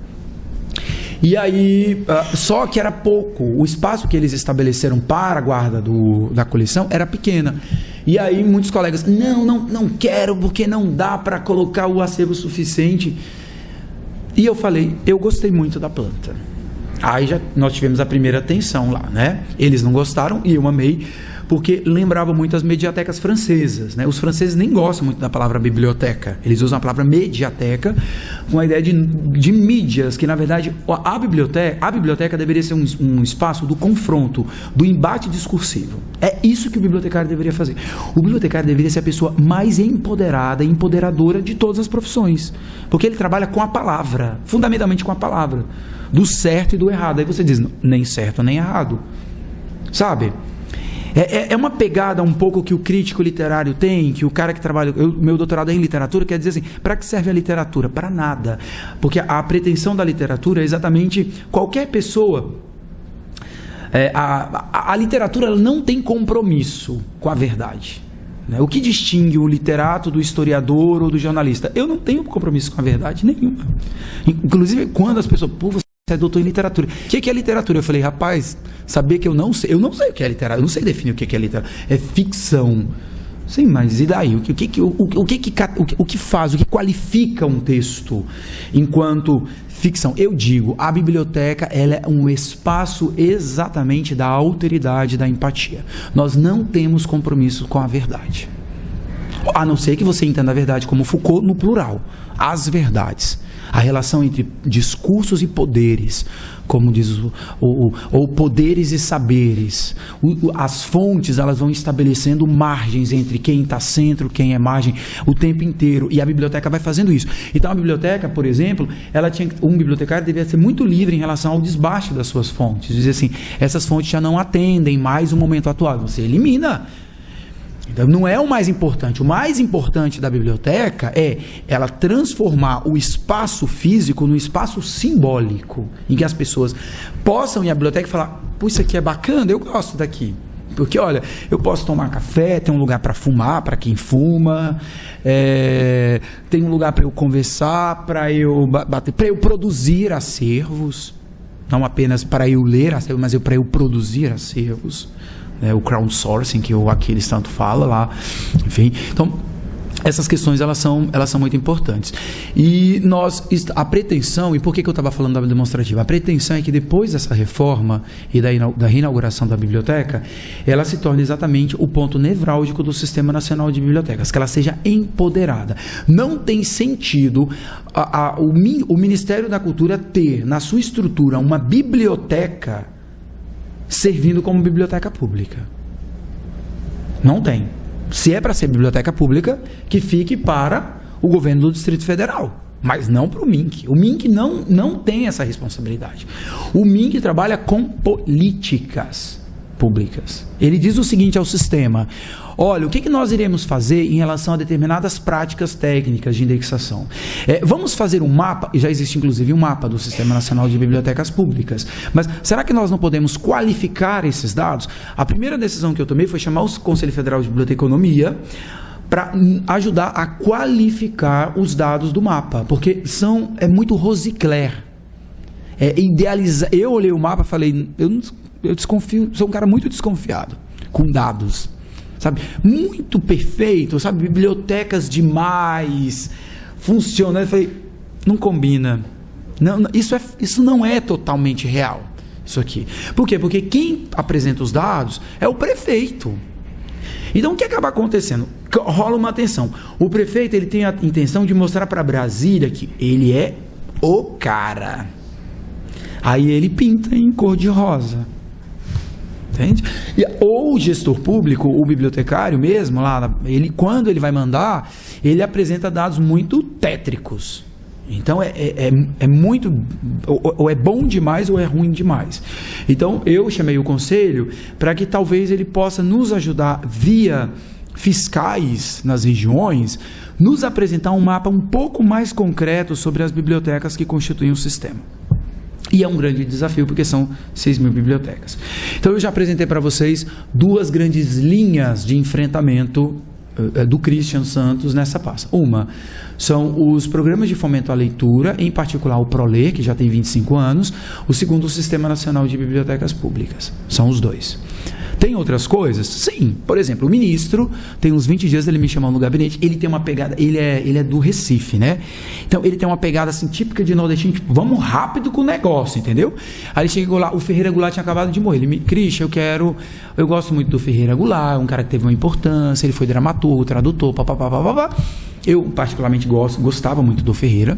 E aí, só que era pouco, o espaço que eles estabeleceram para a guarda da coleção era pequena. E aí muitos colegas, não quero, porque não dá para colocar o acervo suficiente. E eu falei, eu gostei muito da planta. Aí nós tivemos a primeira tensão lá, né? Eles não gostaram e eu amei, porque lembrava muito as mediatecas francesas, né? Os franceses nem gostam muito da palavra biblioteca, eles usam a palavra mediateca com a ideia de mídias, que na verdade a biblioteca deveria ser um espaço do confronto, do embate discursivo. É isso que o bibliotecário deveria fazer. O bibliotecário deveria ser a pessoa mais empoderada e empoderadora de todas as profissões, porque ele trabalha com a palavra, fundamentalmente com a palavra, do certo e do errado. Aí você diz, nem certo nem errado, sabe? É uma pegada um pouco que o crítico literário tem, que o cara que trabalha... Meu doutorado é em literatura, quer dizer assim, para que serve a literatura? Para nada. Porque a pretensão da literatura é exatamente qualquer pessoa... A literatura ela não tem compromisso com a verdade. Né? O que distingue o literato do historiador ou do jornalista? Eu não tenho compromisso com a verdade nenhuma. Inclusive, quando as pessoas... Você é doutor em literatura. O que é literatura? Eu falei, rapaz, saber que eu não sei o que é literatura, eu não sei definir o que é literatura. É ficção. Sim, mas e daí? O que faz, o que qualifica um texto enquanto ficção? Eu digo, a biblioteca ela é um espaço exatamente da alteridade, da empatia. Nós não temos compromisso com a verdade. A não ser que você entenda a verdade como Foucault no plural. As verdades. A relação entre discursos e poderes, como diz ou poderes e saberes. As fontes elas vão estabelecendo margens entre quem está centro, quem é margem, o tempo inteiro. E a biblioteca vai fazendo isso. Então a biblioteca, por exemplo, um bibliotecário deveria ser muito livre em relação ao desbaste das suas fontes. Dizer assim, essas fontes já não atendem mais o momento atual. Você elimina. Não é o mais importante. O mais importante da biblioteca é ela transformar o espaço físico no espaço simbólico, em que as pessoas possam ir à biblioteca e falar: pô, isso aqui é bacana, eu gosto daqui. Porque, olha, eu posso tomar café, tem um lugar para fumar, para quem fuma, tem um lugar para eu conversar, para eu bater, para eu produzir acervos, não apenas para eu ler acervos, mas para eu produzir acervos, né, o crowdsourcing que o Aquiles tanto fala lá, enfim. Então, essas questões elas são muito importantes. E a pretensão, e por que eu estava falando da demonstrativa? A pretensão é que depois dessa reforma e da reinauguração da biblioteca, ela se torne exatamente o ponto nevrálgico do Sistema Nacional de Bibliotecas, que ela seja empoderada. Não tem sentido o Ministério da Cultura ter na sua estrutura uma biblioteca servindo como biblioteca pública. Não tem. Se é para ser biblioteca pública, que fique para o governo do Distrito Federal, mas não para o MINC. O MINC não tem essa responsabilidade. O MINC trabalha com políticas públicas. Ele diz o seguinte ao sistema: olha, o que nós iremos fazer em relação a determinadas práticas técnicas de indexação? Vamos fazer um mapa, e já existe inclusive um mapa do Sistema Nacional de Bibliotecas Públicas, mas será que nós não podemos qualificar esses dados? A primeira decisão que eu tomei foi chamar o Conselho Federal de Biblioteconomia para ajudar a qualificar os dados do mapa, porque é muito rosicler. Eu olhei o mapa e falei, eu desconfio, sou um cara muito desconfiado com dados. Sabe, muito perfeito, sabe, bibliotecas demais, funcionando. Eu falei, não combina. Não, isso não é totalmente real, isso aqui. Por quê? Porque quem apresenta os dados é o prefeito. Então, o que acaba acontecendo? Rola uma tensão. O prefeito, ele tem a intenção de mostrar para Brasília que ele é o cara. Aí ele pinta em cor de rosa. Entende? Ou o gestor público, o bibliotecário mesmo, quando ele vai mandar, ele apresenta dados muito tétricos. Então é muito, ou é bom demais ou é ruim demais. Então eu chamei o conselho para que talvez ele possa nos ajudar via fiscais nas regiões, nos apresentar um mapa um pouco mais concreto sobre as bibliotecas que constituem o sistema. E é um grande desafio, porque são 6.000 bibliotecas. Então, eu já apresentei para vocês duas grandes linhas de enfrentamento do Christian Santos nessa pasta. Uma são os programas de fomento à leitura, em particular o ProLer, que já tem 25 anos. O segundo, o Sistema Nacional de Bibliotecas Públicas. São os dois. Tem outras coisas? Sim. Por exemplo, o ministro, tem uns 20 dias ele me chamou no gabinete, ele tem uma pegada, ele é do Recife, né? Então, ele tem uma pegada assim, típica de nordestino, tipo, vamos rápido com o negócio, entendeu? Aí ele chegou lá, o Ferreira Goulart tinha acabado de morrer. Ele me, Christian, eu gosto muito do Ferreira Goulart, um cara que teve uma importância, ele foi dramaturgo, tradutor, papapá. Eu, particularmente, gostava muito do Ferreira.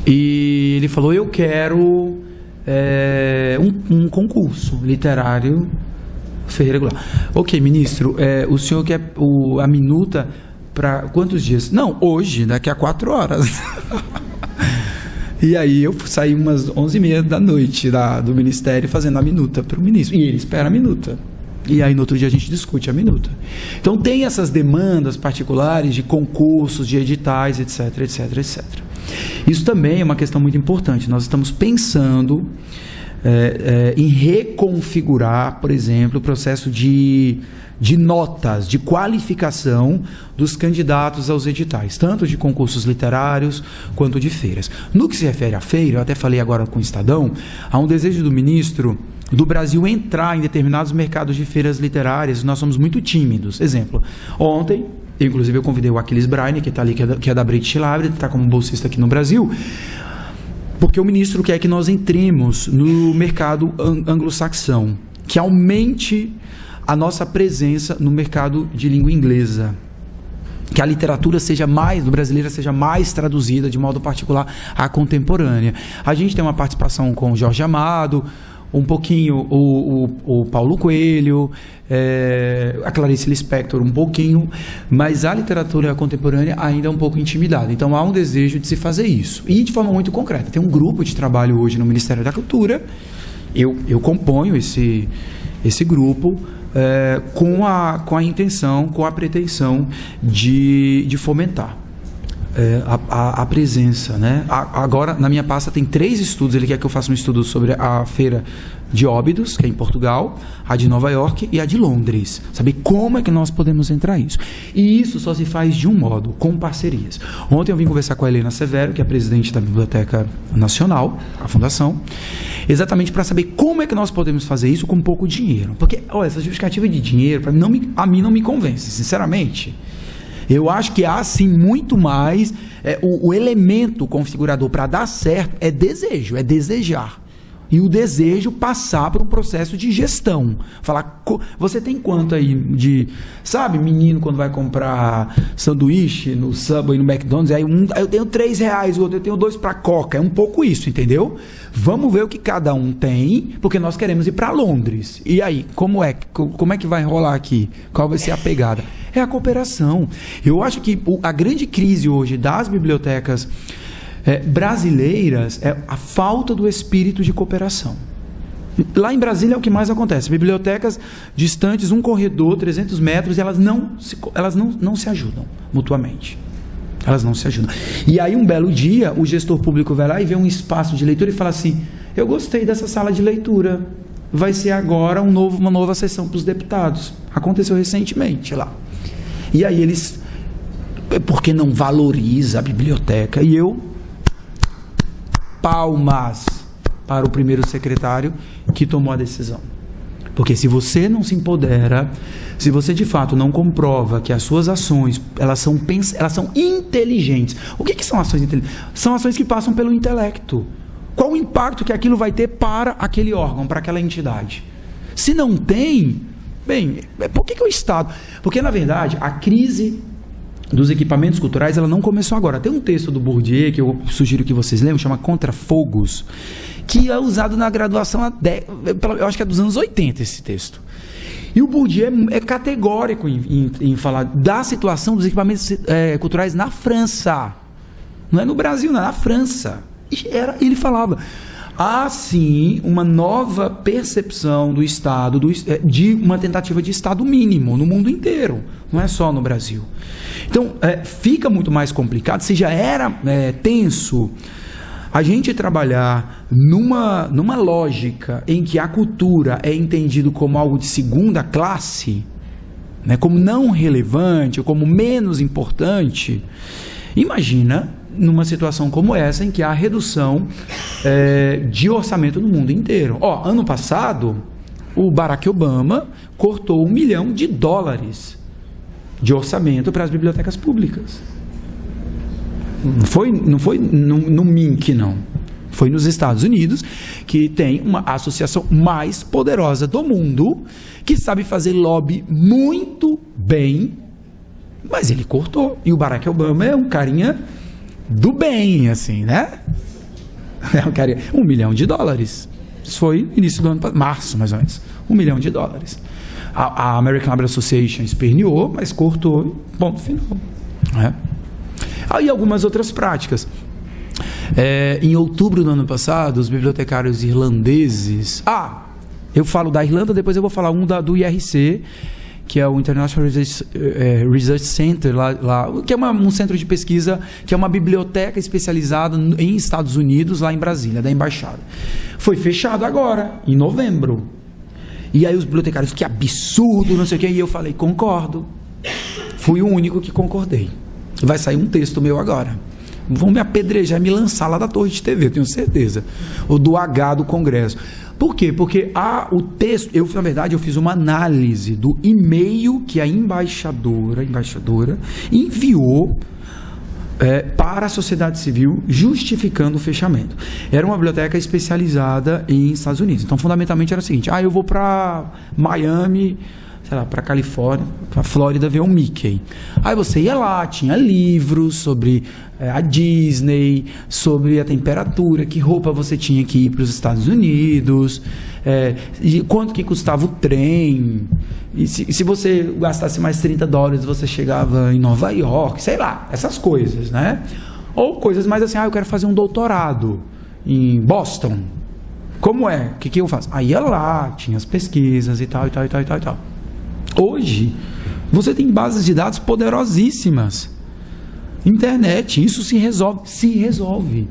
E ele falou, eu quero um concurso literário Ferreira Goulart. Ok, ministro, o senhor quer a minuta para quantos dias? Não, hoje, daqui a 4 horas. E aí eu saí umas 11h30 da noite do ministério fazendo a minuta para o ministro. E ele espera a minuta. E aí no outro dia a gente discute a minuta. Então tem essas demandas particulares de concursos, de editais, etc, etc, etc. Isso também é uma questão muito importante. Nós estamos pensando em reconfigurar, por exemplo, o processo de notas, de qualificação dos candidatos aos editais, tanto de concursos literários quanto de feiras. No que se refere à feira, eu até falei agora com o Estadão, há um desejo do ministro do Brasil entrar em determinados mercados de feiras literárias. Nós somos muito tímidos. Exemplo, ontem, inclusive eu convidei o Aquiles Braine, que está ali, que é da British Library, está como bolsista aqui no Brasil, porque o ministro quer que nós entremos no mercado anglo-saxão, que aumente a nossa presença no mercado de língua inglesa, que a literatura brasileira seja mais traduzida, de modo particular, à contemporânea. A gente tem uma participação com o Jorge Amado, um pouquinho o Paulo Coelho, a Clarice Lispector um pouquinho, mas a literatura contemporânea ainda é um pouco intimidada. Então há um desejo de se fazer isso. E de forma muito concreta. Tem um grupo de trabalho hoje no Ministério da Cultura, eu componho esse esse grupo com a intenção, com a pretensão de fomentar a presença, né? Agora, na minha pasta tem 3 estudos. Ele quer que eu faça um estudo sobre a feira de Óbidos, que é em Portugal, a de Nova York e a de Londres. Saber como é que nós podemos entrar nisso. E isso só se faz de um modo, com parcerias. Ontem eu vim conversar com a Helena Severo, que é a presidente da Biblioteca Nacional, a Fundação, exatamente para saber como é que nós podemos fazer isso com pouco dinheiro. Porque, olha, essa justificativa de dinheiro, a mim não me convence, sinceramente. Eu acho que há, sim, muito mais. O elemento configurador para dar certo é desejo, é desejar. E o desejo passar por um processo de gestão. Falar, você tem quanto aí de... Sabe, menino, quando vai comprar sanduíche no Subway, no McDonald's, aí eu tenho R$3, o outro eu tenho 2 para Coca. É um pouco isso, entendeu? Vamos ver o que cada um tem, porque nós queremos ir para Londres. E aí, como é que vai rolar aqui? Qual vai ser a pegada? É a cooperação. Eu acho que a grande crise hoje das bibliotecas brasileiras é a falta do espírito de cooperação. Lá em Brasília é o que mais acontece. Bibliotecas distantes, um corredor, 300 metros, e elas não se ajudam mutuamente. Elas não se ajudam. E aí, um belo dia, o gestor público vai lá e vê um espaço de leitura e fala assim: eu gostei dessa sala de leitura, vai ser agora uma nova sessão para os deputados. Aconteceu recentemente lá. E aí eles, porque não valoriza a biblioteca? E eu, palmas para o primeiro secretário que tomou a decisão. Porque se você não se empodera, se você de fato não comprova que as suas ações, elas são inteligentes. O que são ações inteligentes? São ações que passam pelo intelecto. Qual o impacto que aquilo vai ter para aquele órgão, para aquela entidade? Se não tem, bem, por que o Estado? Porque, na verdade, a crise dos equipamentos culturais, ela não começou agora. Tem um texto do Bourdieu, que eu sugiro que vocês leiam, chama Contra Fogos, que é usado na graduação, eu acho que é dos anos 80 esse texto. E o Bourdieu é categórico em falar da situação dos equipamentos culturais na França. Não é no Brasil, não, é na França. Ele falava, há sim uma nova percepção do Estado, de uma tentativa de Estado mínimo no mundo inteiro, não é só no Brasil. Então, fica muito mais complicado. Se já era tenso a gente trabalhar numa lógica em que a cultura é entendido como algo de segunda classe, né, como não relevante, como menos importante, imagina numa situação como essa, em que há redução de orçamento no mundo inteiro. Ano passado, o Barack Obama cortou $1 milhão de orçamento para as bibliotecas públicas. Não foi no MINC, não. Foi nos Estados Unidos, que tem uma associação mais poderosa do mundo, que sabe fazer lobby muito bem, mas ele cortou. E o Barack Obama é um carinha do bem, assim, né? É um carinha, $1 milhão. Isso foi início do ano passado, março, mais ou menos. $1 milhão. A American Library Association esperneou, mas cortou, ponto final. Aí algumas outras práticas. Em outubro do ano passado, os bibliotecários irlandeses... eu falo da Irlanda, depois eu vou falar do IRC, que é o International Research Center, lá, que é um centro de pesquisa, que é uma biblioteca especializada em Estados Unidos, lá em Brasília, da Embaixada. Foi fechado agora, em novembro. E aí os bibliotecários, que absurdo, não sei o quê, e eu falei, concordo. Fui o único que concordei. Vai sair um texto meu agora. Vão me apedrejar e me lançar lá da torre de TV, eu tenho certeza. Ou do H do Congresso. Por quê? Porque o texto, na verdade, eu fiz uma análise do e-mail que a embaixadora enviou para a sociedade civil, justificando o fechamento. Era uma biblioteca especializada em Estados Unidos. Então, fundamentalmente, era o seguinte: eu vou para Miami, sei lá, para Califórnia, para Flórida, ver um Mickey. Aí você ia lá, tinha livros sobre a Disney, sobre a temperatura, que roupa você tinha que ir para os Estados Unidos, e quanto que custava o trem, e se você gastasse mais $30, você chegava em Nova York, sei lá, essas coisas, né? Ou coisas mais assim, eu quero fazer um doutorado em Boston. Como é? O que eu faço? Aí ia lá, tinha as pesquisas e tal. Hoje, você tem bases de dados poderosíssimas. Internet, isso se resolve.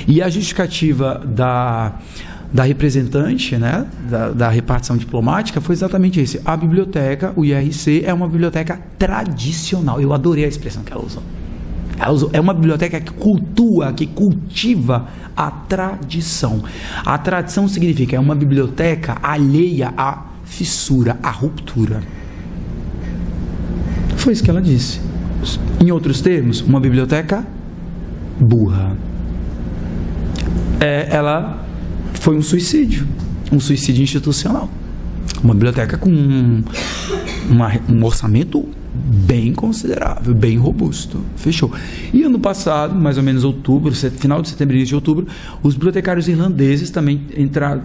E a justificativa da representante, né, da repartição diplomática foi exatamente isso. A biblioteca, o IRC, é uma biblioteca tradicional. Eu adorei a expressão que ela usou. É uma biblioteca que cultiva a tradição. A tradição significa, é uma biblioteca alheia à fissura, à ruptura. Foi isso que ela disse. Em outros termos, uma biblioteca burra. Ela foi um suicídio institucional. Uma biblioteca com um orçamento bem considerável, bem robusto. Fechou. E ano passado, mais ou menos outubro, final de setembro, início de outubro, os bibliotecários irlandeses também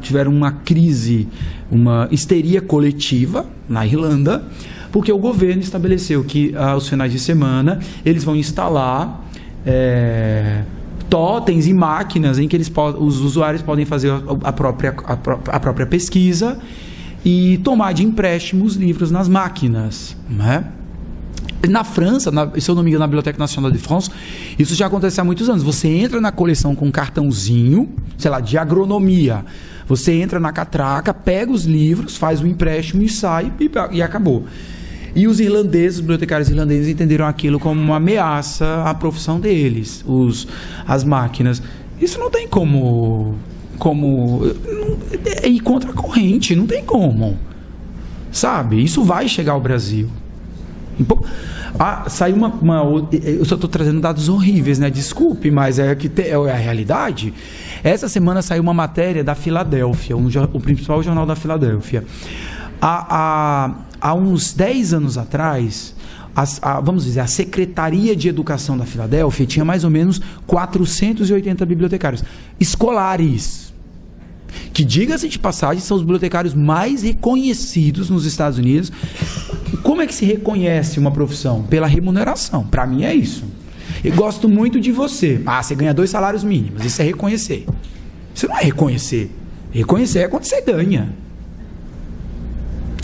tiveram uma crise, uma histeria coletiva na Irlanda, porque o governo estabeleceu que aos finais de semana eles vão instalar totens e máquinas em que os usuários podem fazer a própria pesquisa e tomar de empréstimos livros nas máquinas, né? Na França, se eu não me engano, na Bibliothèque Nationale de France, isso já acontece há muitos anos. Você entra na coleção com um cartãozinho, sei lá, de agronomia. Você entra na catraca, pega os livros, faz o empréstimo e sai e acabou. E os bibliotecários irlandeses entenderam aquilo como uma ameaça à profissão deles, as máquinas. Isso não tem como ir contra a corrente, não tem como. Sabe? Isso vai chegar ao Brasil. Saiu eu só estou trazendo dados horríveis, né? Desculpe, mas é a realidade. Essa semana saiu uma matéria da Filadélfia, o principal jornal da Filadélfia. Há uns 10 anos atrás, vamos dizer, a Secretaria de Educação da Filadélfia tinha mais ou menos 480 bibliotecários escolares, que, diga-se de passagem, são os bibliotecários mais reconhecidos nos Estados Unidos. Como é que se reconhece uma profissão? Pela remuneração. Para mim é isso. Eu gosto muito de você. Você ganha 2 salários mínimos. Isso é reconhecer. Isso não é reconhecer. Reconhecer é quando você ganha.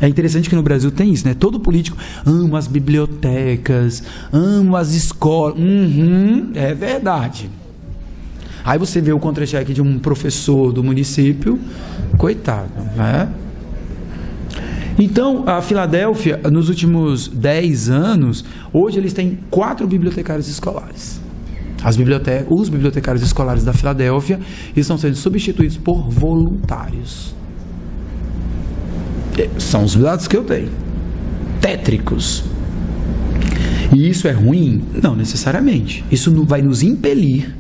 É interessante que no Brasil tem isso, né? Todo político ama as bibliotecas, ama as escolas. É verdade. Aí você vê o contra-cheque de um professor do município, coitado, né? Então, a Filadélfia, nos últimos 10 anos, hoje eles têm 4 bibliotecários escolares. Os bibliotecários escolares da Filadélfia estão sendo substituídos por voluntários. São os dados que eu tenho. Tétricos. E isso é ruim? Não necessariamente. Isso vai nos impelir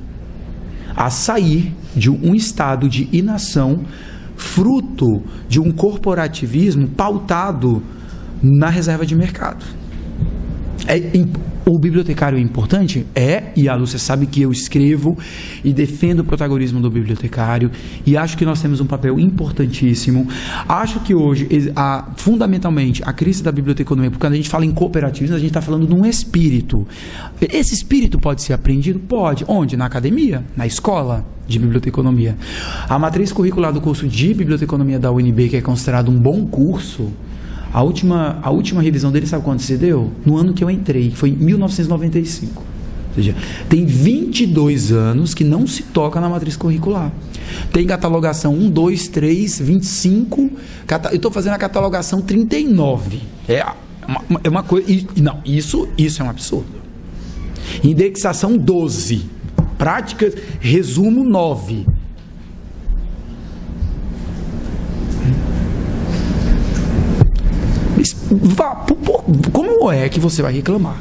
a sair de um estado de inação, fruto de um corporativismo pautado na reserva de mercado. O bibliotecário é importante? E a Lúcia sabe que eu escrevo e defendo o protagonismo do bibliotecário, e acho que nós temos um papel importantíssimo. Acho que hoje, fundamentalmente, a crise da biblioteconomia, porque quando a gente fala em cooperativismo, a gente está falando de um espírito. Esse espírito pode ser aprendido? Pode. Onde? Na academia? Na escola de biblioteconomia. A matriz curricular do curso de biblioteconomia da UNB, que é considerado um bom curso, a última revisão dele, sabe quando se deu? No ano que eu entrei, foi em 1995. Ou seja, tem 22 anos que não se toca na matriz curricular. Tem catalogação 1, 2, 3, 25. Eu estou fazendo a catalogação 39. É uma coisa. Não, isso é um absurdo. Indexação 12. Práticas, resumo 9. Como é que você vai reclamar?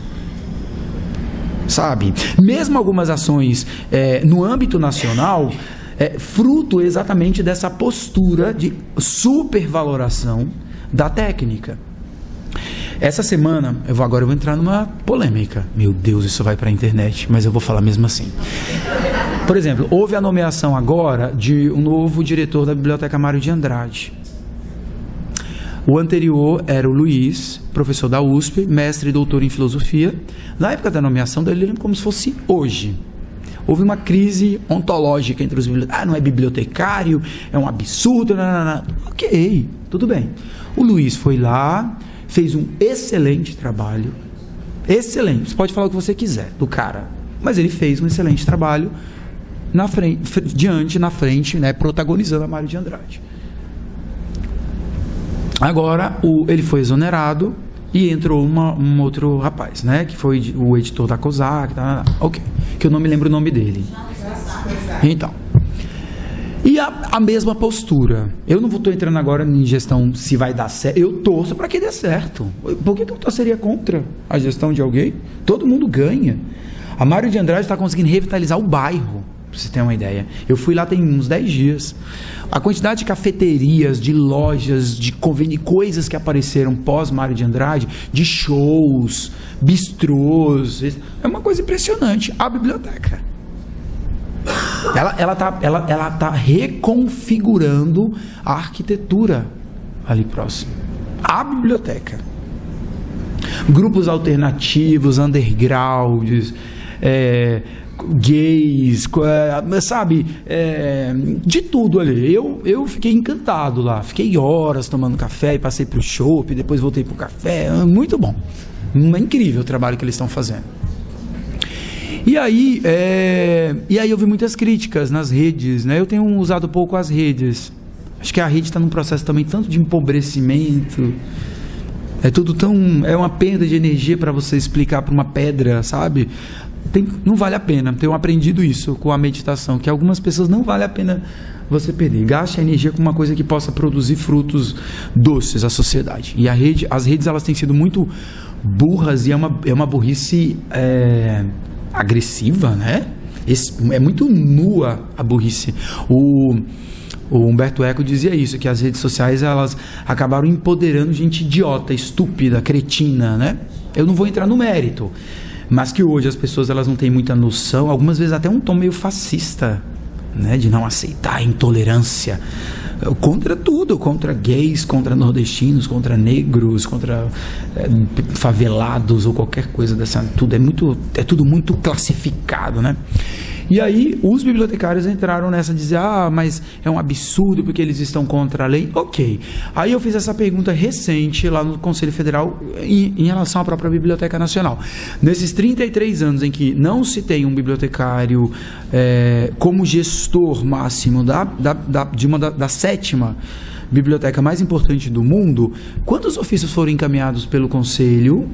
Sabe? Mesmo algumas ações no âmbito nacional, fruto exatamente dessa postura de supervaloração da técnica. Essa semana, eu vou entrar numa polêmica. Meu Deus, isso vai para a internet, mas eu vou falar mesmo assim. Por exemplo, houve a nomeação agora de um novo diretor da Biblioteca Mário de Andrade. O anterior era o Luiz, professor da USP, mestre e doutor em filosofia. Na época da nomeação dele, eu lembro como se fosse hoje. houve uma crise ontológica entre os bibliotecários. Não é bibliotecário, é um absurdo. Não. Ok, tudo bem. O Luiz foi lá, fez um excelente trabalho. Excelente. Você pode falar o que você quiser do cara, mas ele fez um excelente trabalho na frente, né, protagonizando a Mário de Andrade. Agora, ele foi exonerado e entrou um outro rapaz, né, que foi o editor da COSAC, ok, que eu não me lembro o nome dele. Então, e a mesma postura. Eu não estou entrando agora em gestão se vai dar certo. Eu torço para que dê certo. Por que eu torceria contra a gestão de alguém? Todo mundo ganha. A Mário de Andrade está conseguindo revitalizar o bairro, para você ter uma ideia. Eu fui lá tem uns 10 dias. A quantidade de cafeterias, de lojas, de coisas que apareceram pós Mário de Andrade, de shows, bistrôs, é uma coisa impressionante. A biblioteca, ela tá reconfigurando a arquitetura ali próximo. A biblioteca, grupos alternativos, undergrounds, gays, sabe, de tudo ali. Eu fiquei encantado lá, fiquei horas tomando café e passei pro chopp, depois voltei pro café, muito bom, é incrível o trabalho que eles estão fazendo. E aí eu vi muitas críticas nas redes, né? Eu tenho usado pouco as redes, acho que a rede está num processo também tanto de empobrecimento, é uma perda de energia para você explicar para uma pedra, sabe? Não vale a pena. Tenho aprendido isso com a meditação, que algumas pessoas não vale a pena você perder. Gaste a energia com uma coisa que possa produzir frutos doces à sociedade. E as redes elas têm sido muito burras e é uma burrice agressiva, né? É muito nua a burrice. O Humberto Eco dizia isso, que as redes sociais elas acabaram empoderando gente idiota, estúpida, cretina, né? Eu não vou entrar no mérito, mas que hoje as pessoas elas não têm muita noção, algumas vezes até um tom meio fascista, né, de não aceitar a intolerância contra tudo, contra gays, contra nordestinos, contra negros, contra favelados ou qualquer coisa dessa, é tudo muito classificado, né? E aí os bibliotecários entraram nessa, dizer, mas é um absurdo porque eles estão contra a lei. Ok. Aí eu fiz essa pergunta recente lá no Conselho Federal em relação à própria Biblioteca Nacional. Nesses 33 anos em que não se tem um bibliotecário como gestor máximo da 7ª biblioteca mais importante do mundo, quantos ofícios foram encaminhados pelo Conselho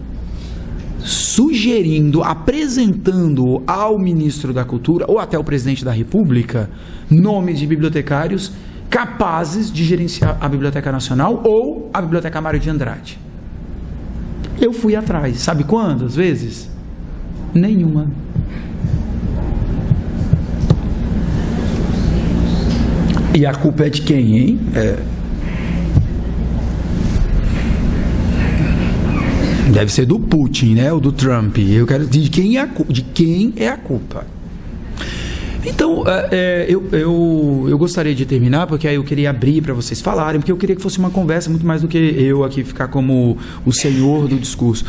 sugerindo, apresentando ao ministro da Cultura ou até ao presidente da República nomes de bibliotecários capazes de gerenciar a Biblioteca Nacional ou a Biblioteca Mário de Andrade? Eu fui atrás. Sabe quantas vezes? Nenhuma. E a culpa é de quem, hein? Deve ser do Putin, né? Ou do Trump. Eu quero dizer de quem é a culpa. Então, eu gostaria de terminar, porque aí eu queria abrir para vocês falarem, porque eu queria que fosse uma conversa muito mais do que eu aqui ficar como o senhor do discurso.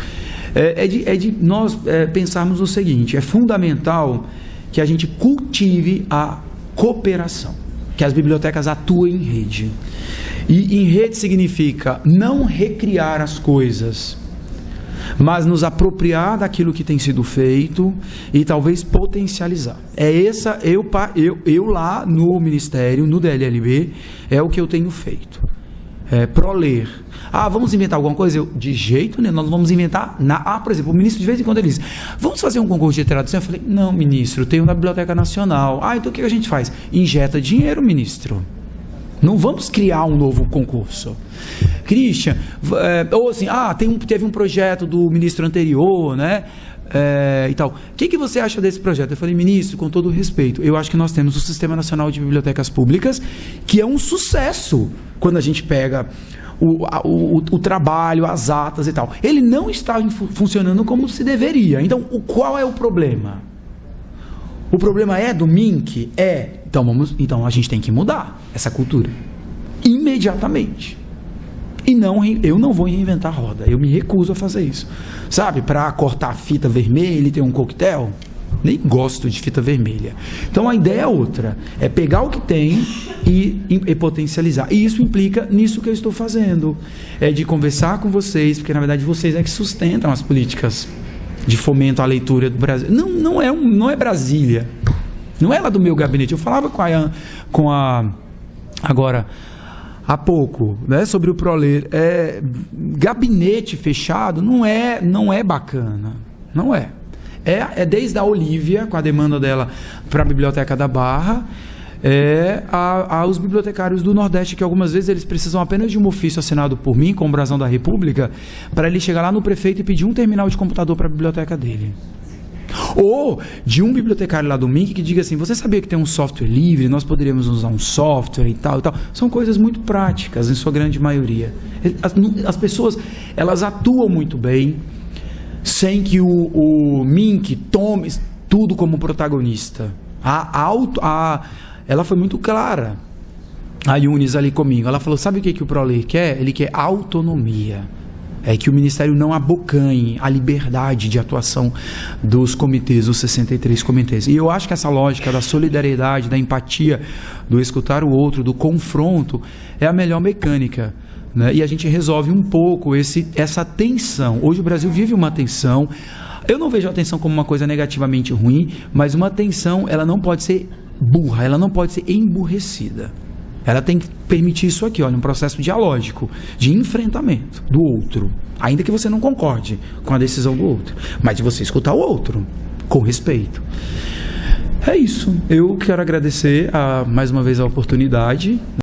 É de nós pensarmos o seguinte: é fundamental que a gente cultive a cooperação, que as bibliotecas atuem em rede. E em rede significa não recriar as coisas, mas nos apropriar daquilo que tem sido feito e talvez potencializar. Eu lá no Ministério, no DLLB, é o que eu tenho feito. Proler. Vamos inventar alguma coisa? De jeito nenhum, nós não vamos inventar nada. Por exemplo, o ministro de vez em quando ele diz, vamos fazer um concurso de tradução? Eu falei, não, ministro, tem um na Biblioteca Nacional. Então o que a gente faz? Injeta dinheiro, ministro. Não vamos criar um novo concurso. Christian, ou assim, teve um projeto do ministro anterior, né? E tal. O que você acha desse projeto? Eu falei, ministro, com todo o respeito, eu acho que nós temos o Sistema Nacional de Bibliotecas Públicas, que é um sucesso quando a gente pega o trabalho, as atas e tal. Ele não está funcionando como se deveria. Então, qual é o problema? O problema é do MINC? Então a gente tem que mudar essa cultura imediatamente. E eu não vou reinventar a roda. Eu me recuso a fazer isso. Sabe, para cortar a fita vermelha e ter um coquetel? Nem gosto de fita vermelha. Então a ideia é outra, é pegar o que tem e potencializar. E isso implica nisso que eu estou fazendo, é de conversar com vocês, porque na verdade vocês é que sustentam as políticas de fomento à leitura do Brasil. Não é Brasília, não é lá do meu gabinete. Eu falava com a agora há pouco, né, sobre o ProLer. Gabinete fechado não é bacana, não é. É desde a Olívia, com a demanda dela para a Biblioteca da Barra, aos bibliotecários do Nordeste, que algumas vezes eles precisam apenas de um ofício assinado por mim, com o brasão da República, para ele chegar lá no prefeito e pedir um terminal de computador para a biblioteca dele. Ou de um bibliotecário lá do MINC que diga assim: você sabia que tem um software livre, nós poderíamos usar um software e tal e tal. São coisas muito práticas, em sua grande maioria. As pessoas, elas atuam muito bem, sem que o MINC tome tudo como protagonista. Ela foi muito clara, a Yunis ali comigo. Ela falou: sabe o que o ProLer quer? Ele quer autonomia. É que o Ministério não abocanhe a liberdade de atuação dos comitês, dos 63 comitês. E eu acho que essa lógica da solidariedade, da empatia, do escutar o outro, do confronto, é a melhor mecânica, né? E a gente resolve um pouco essa tensão. Hoje o Brasil vive uma tensão. Eu não vejo a tensão como uma coisa negativamente ruim, mas uma tensão, ela não pode ser burra, ela não pode ser emburrecida. Ela tem que permitir isso aqui, olha, um processo dialógico, de enfrentamento do outro, ainda que você não concorde com a decisão do outro, mas de você escutar o outro com respeito. É isso. Eu quero agradecer mais uma vez a oportunidade.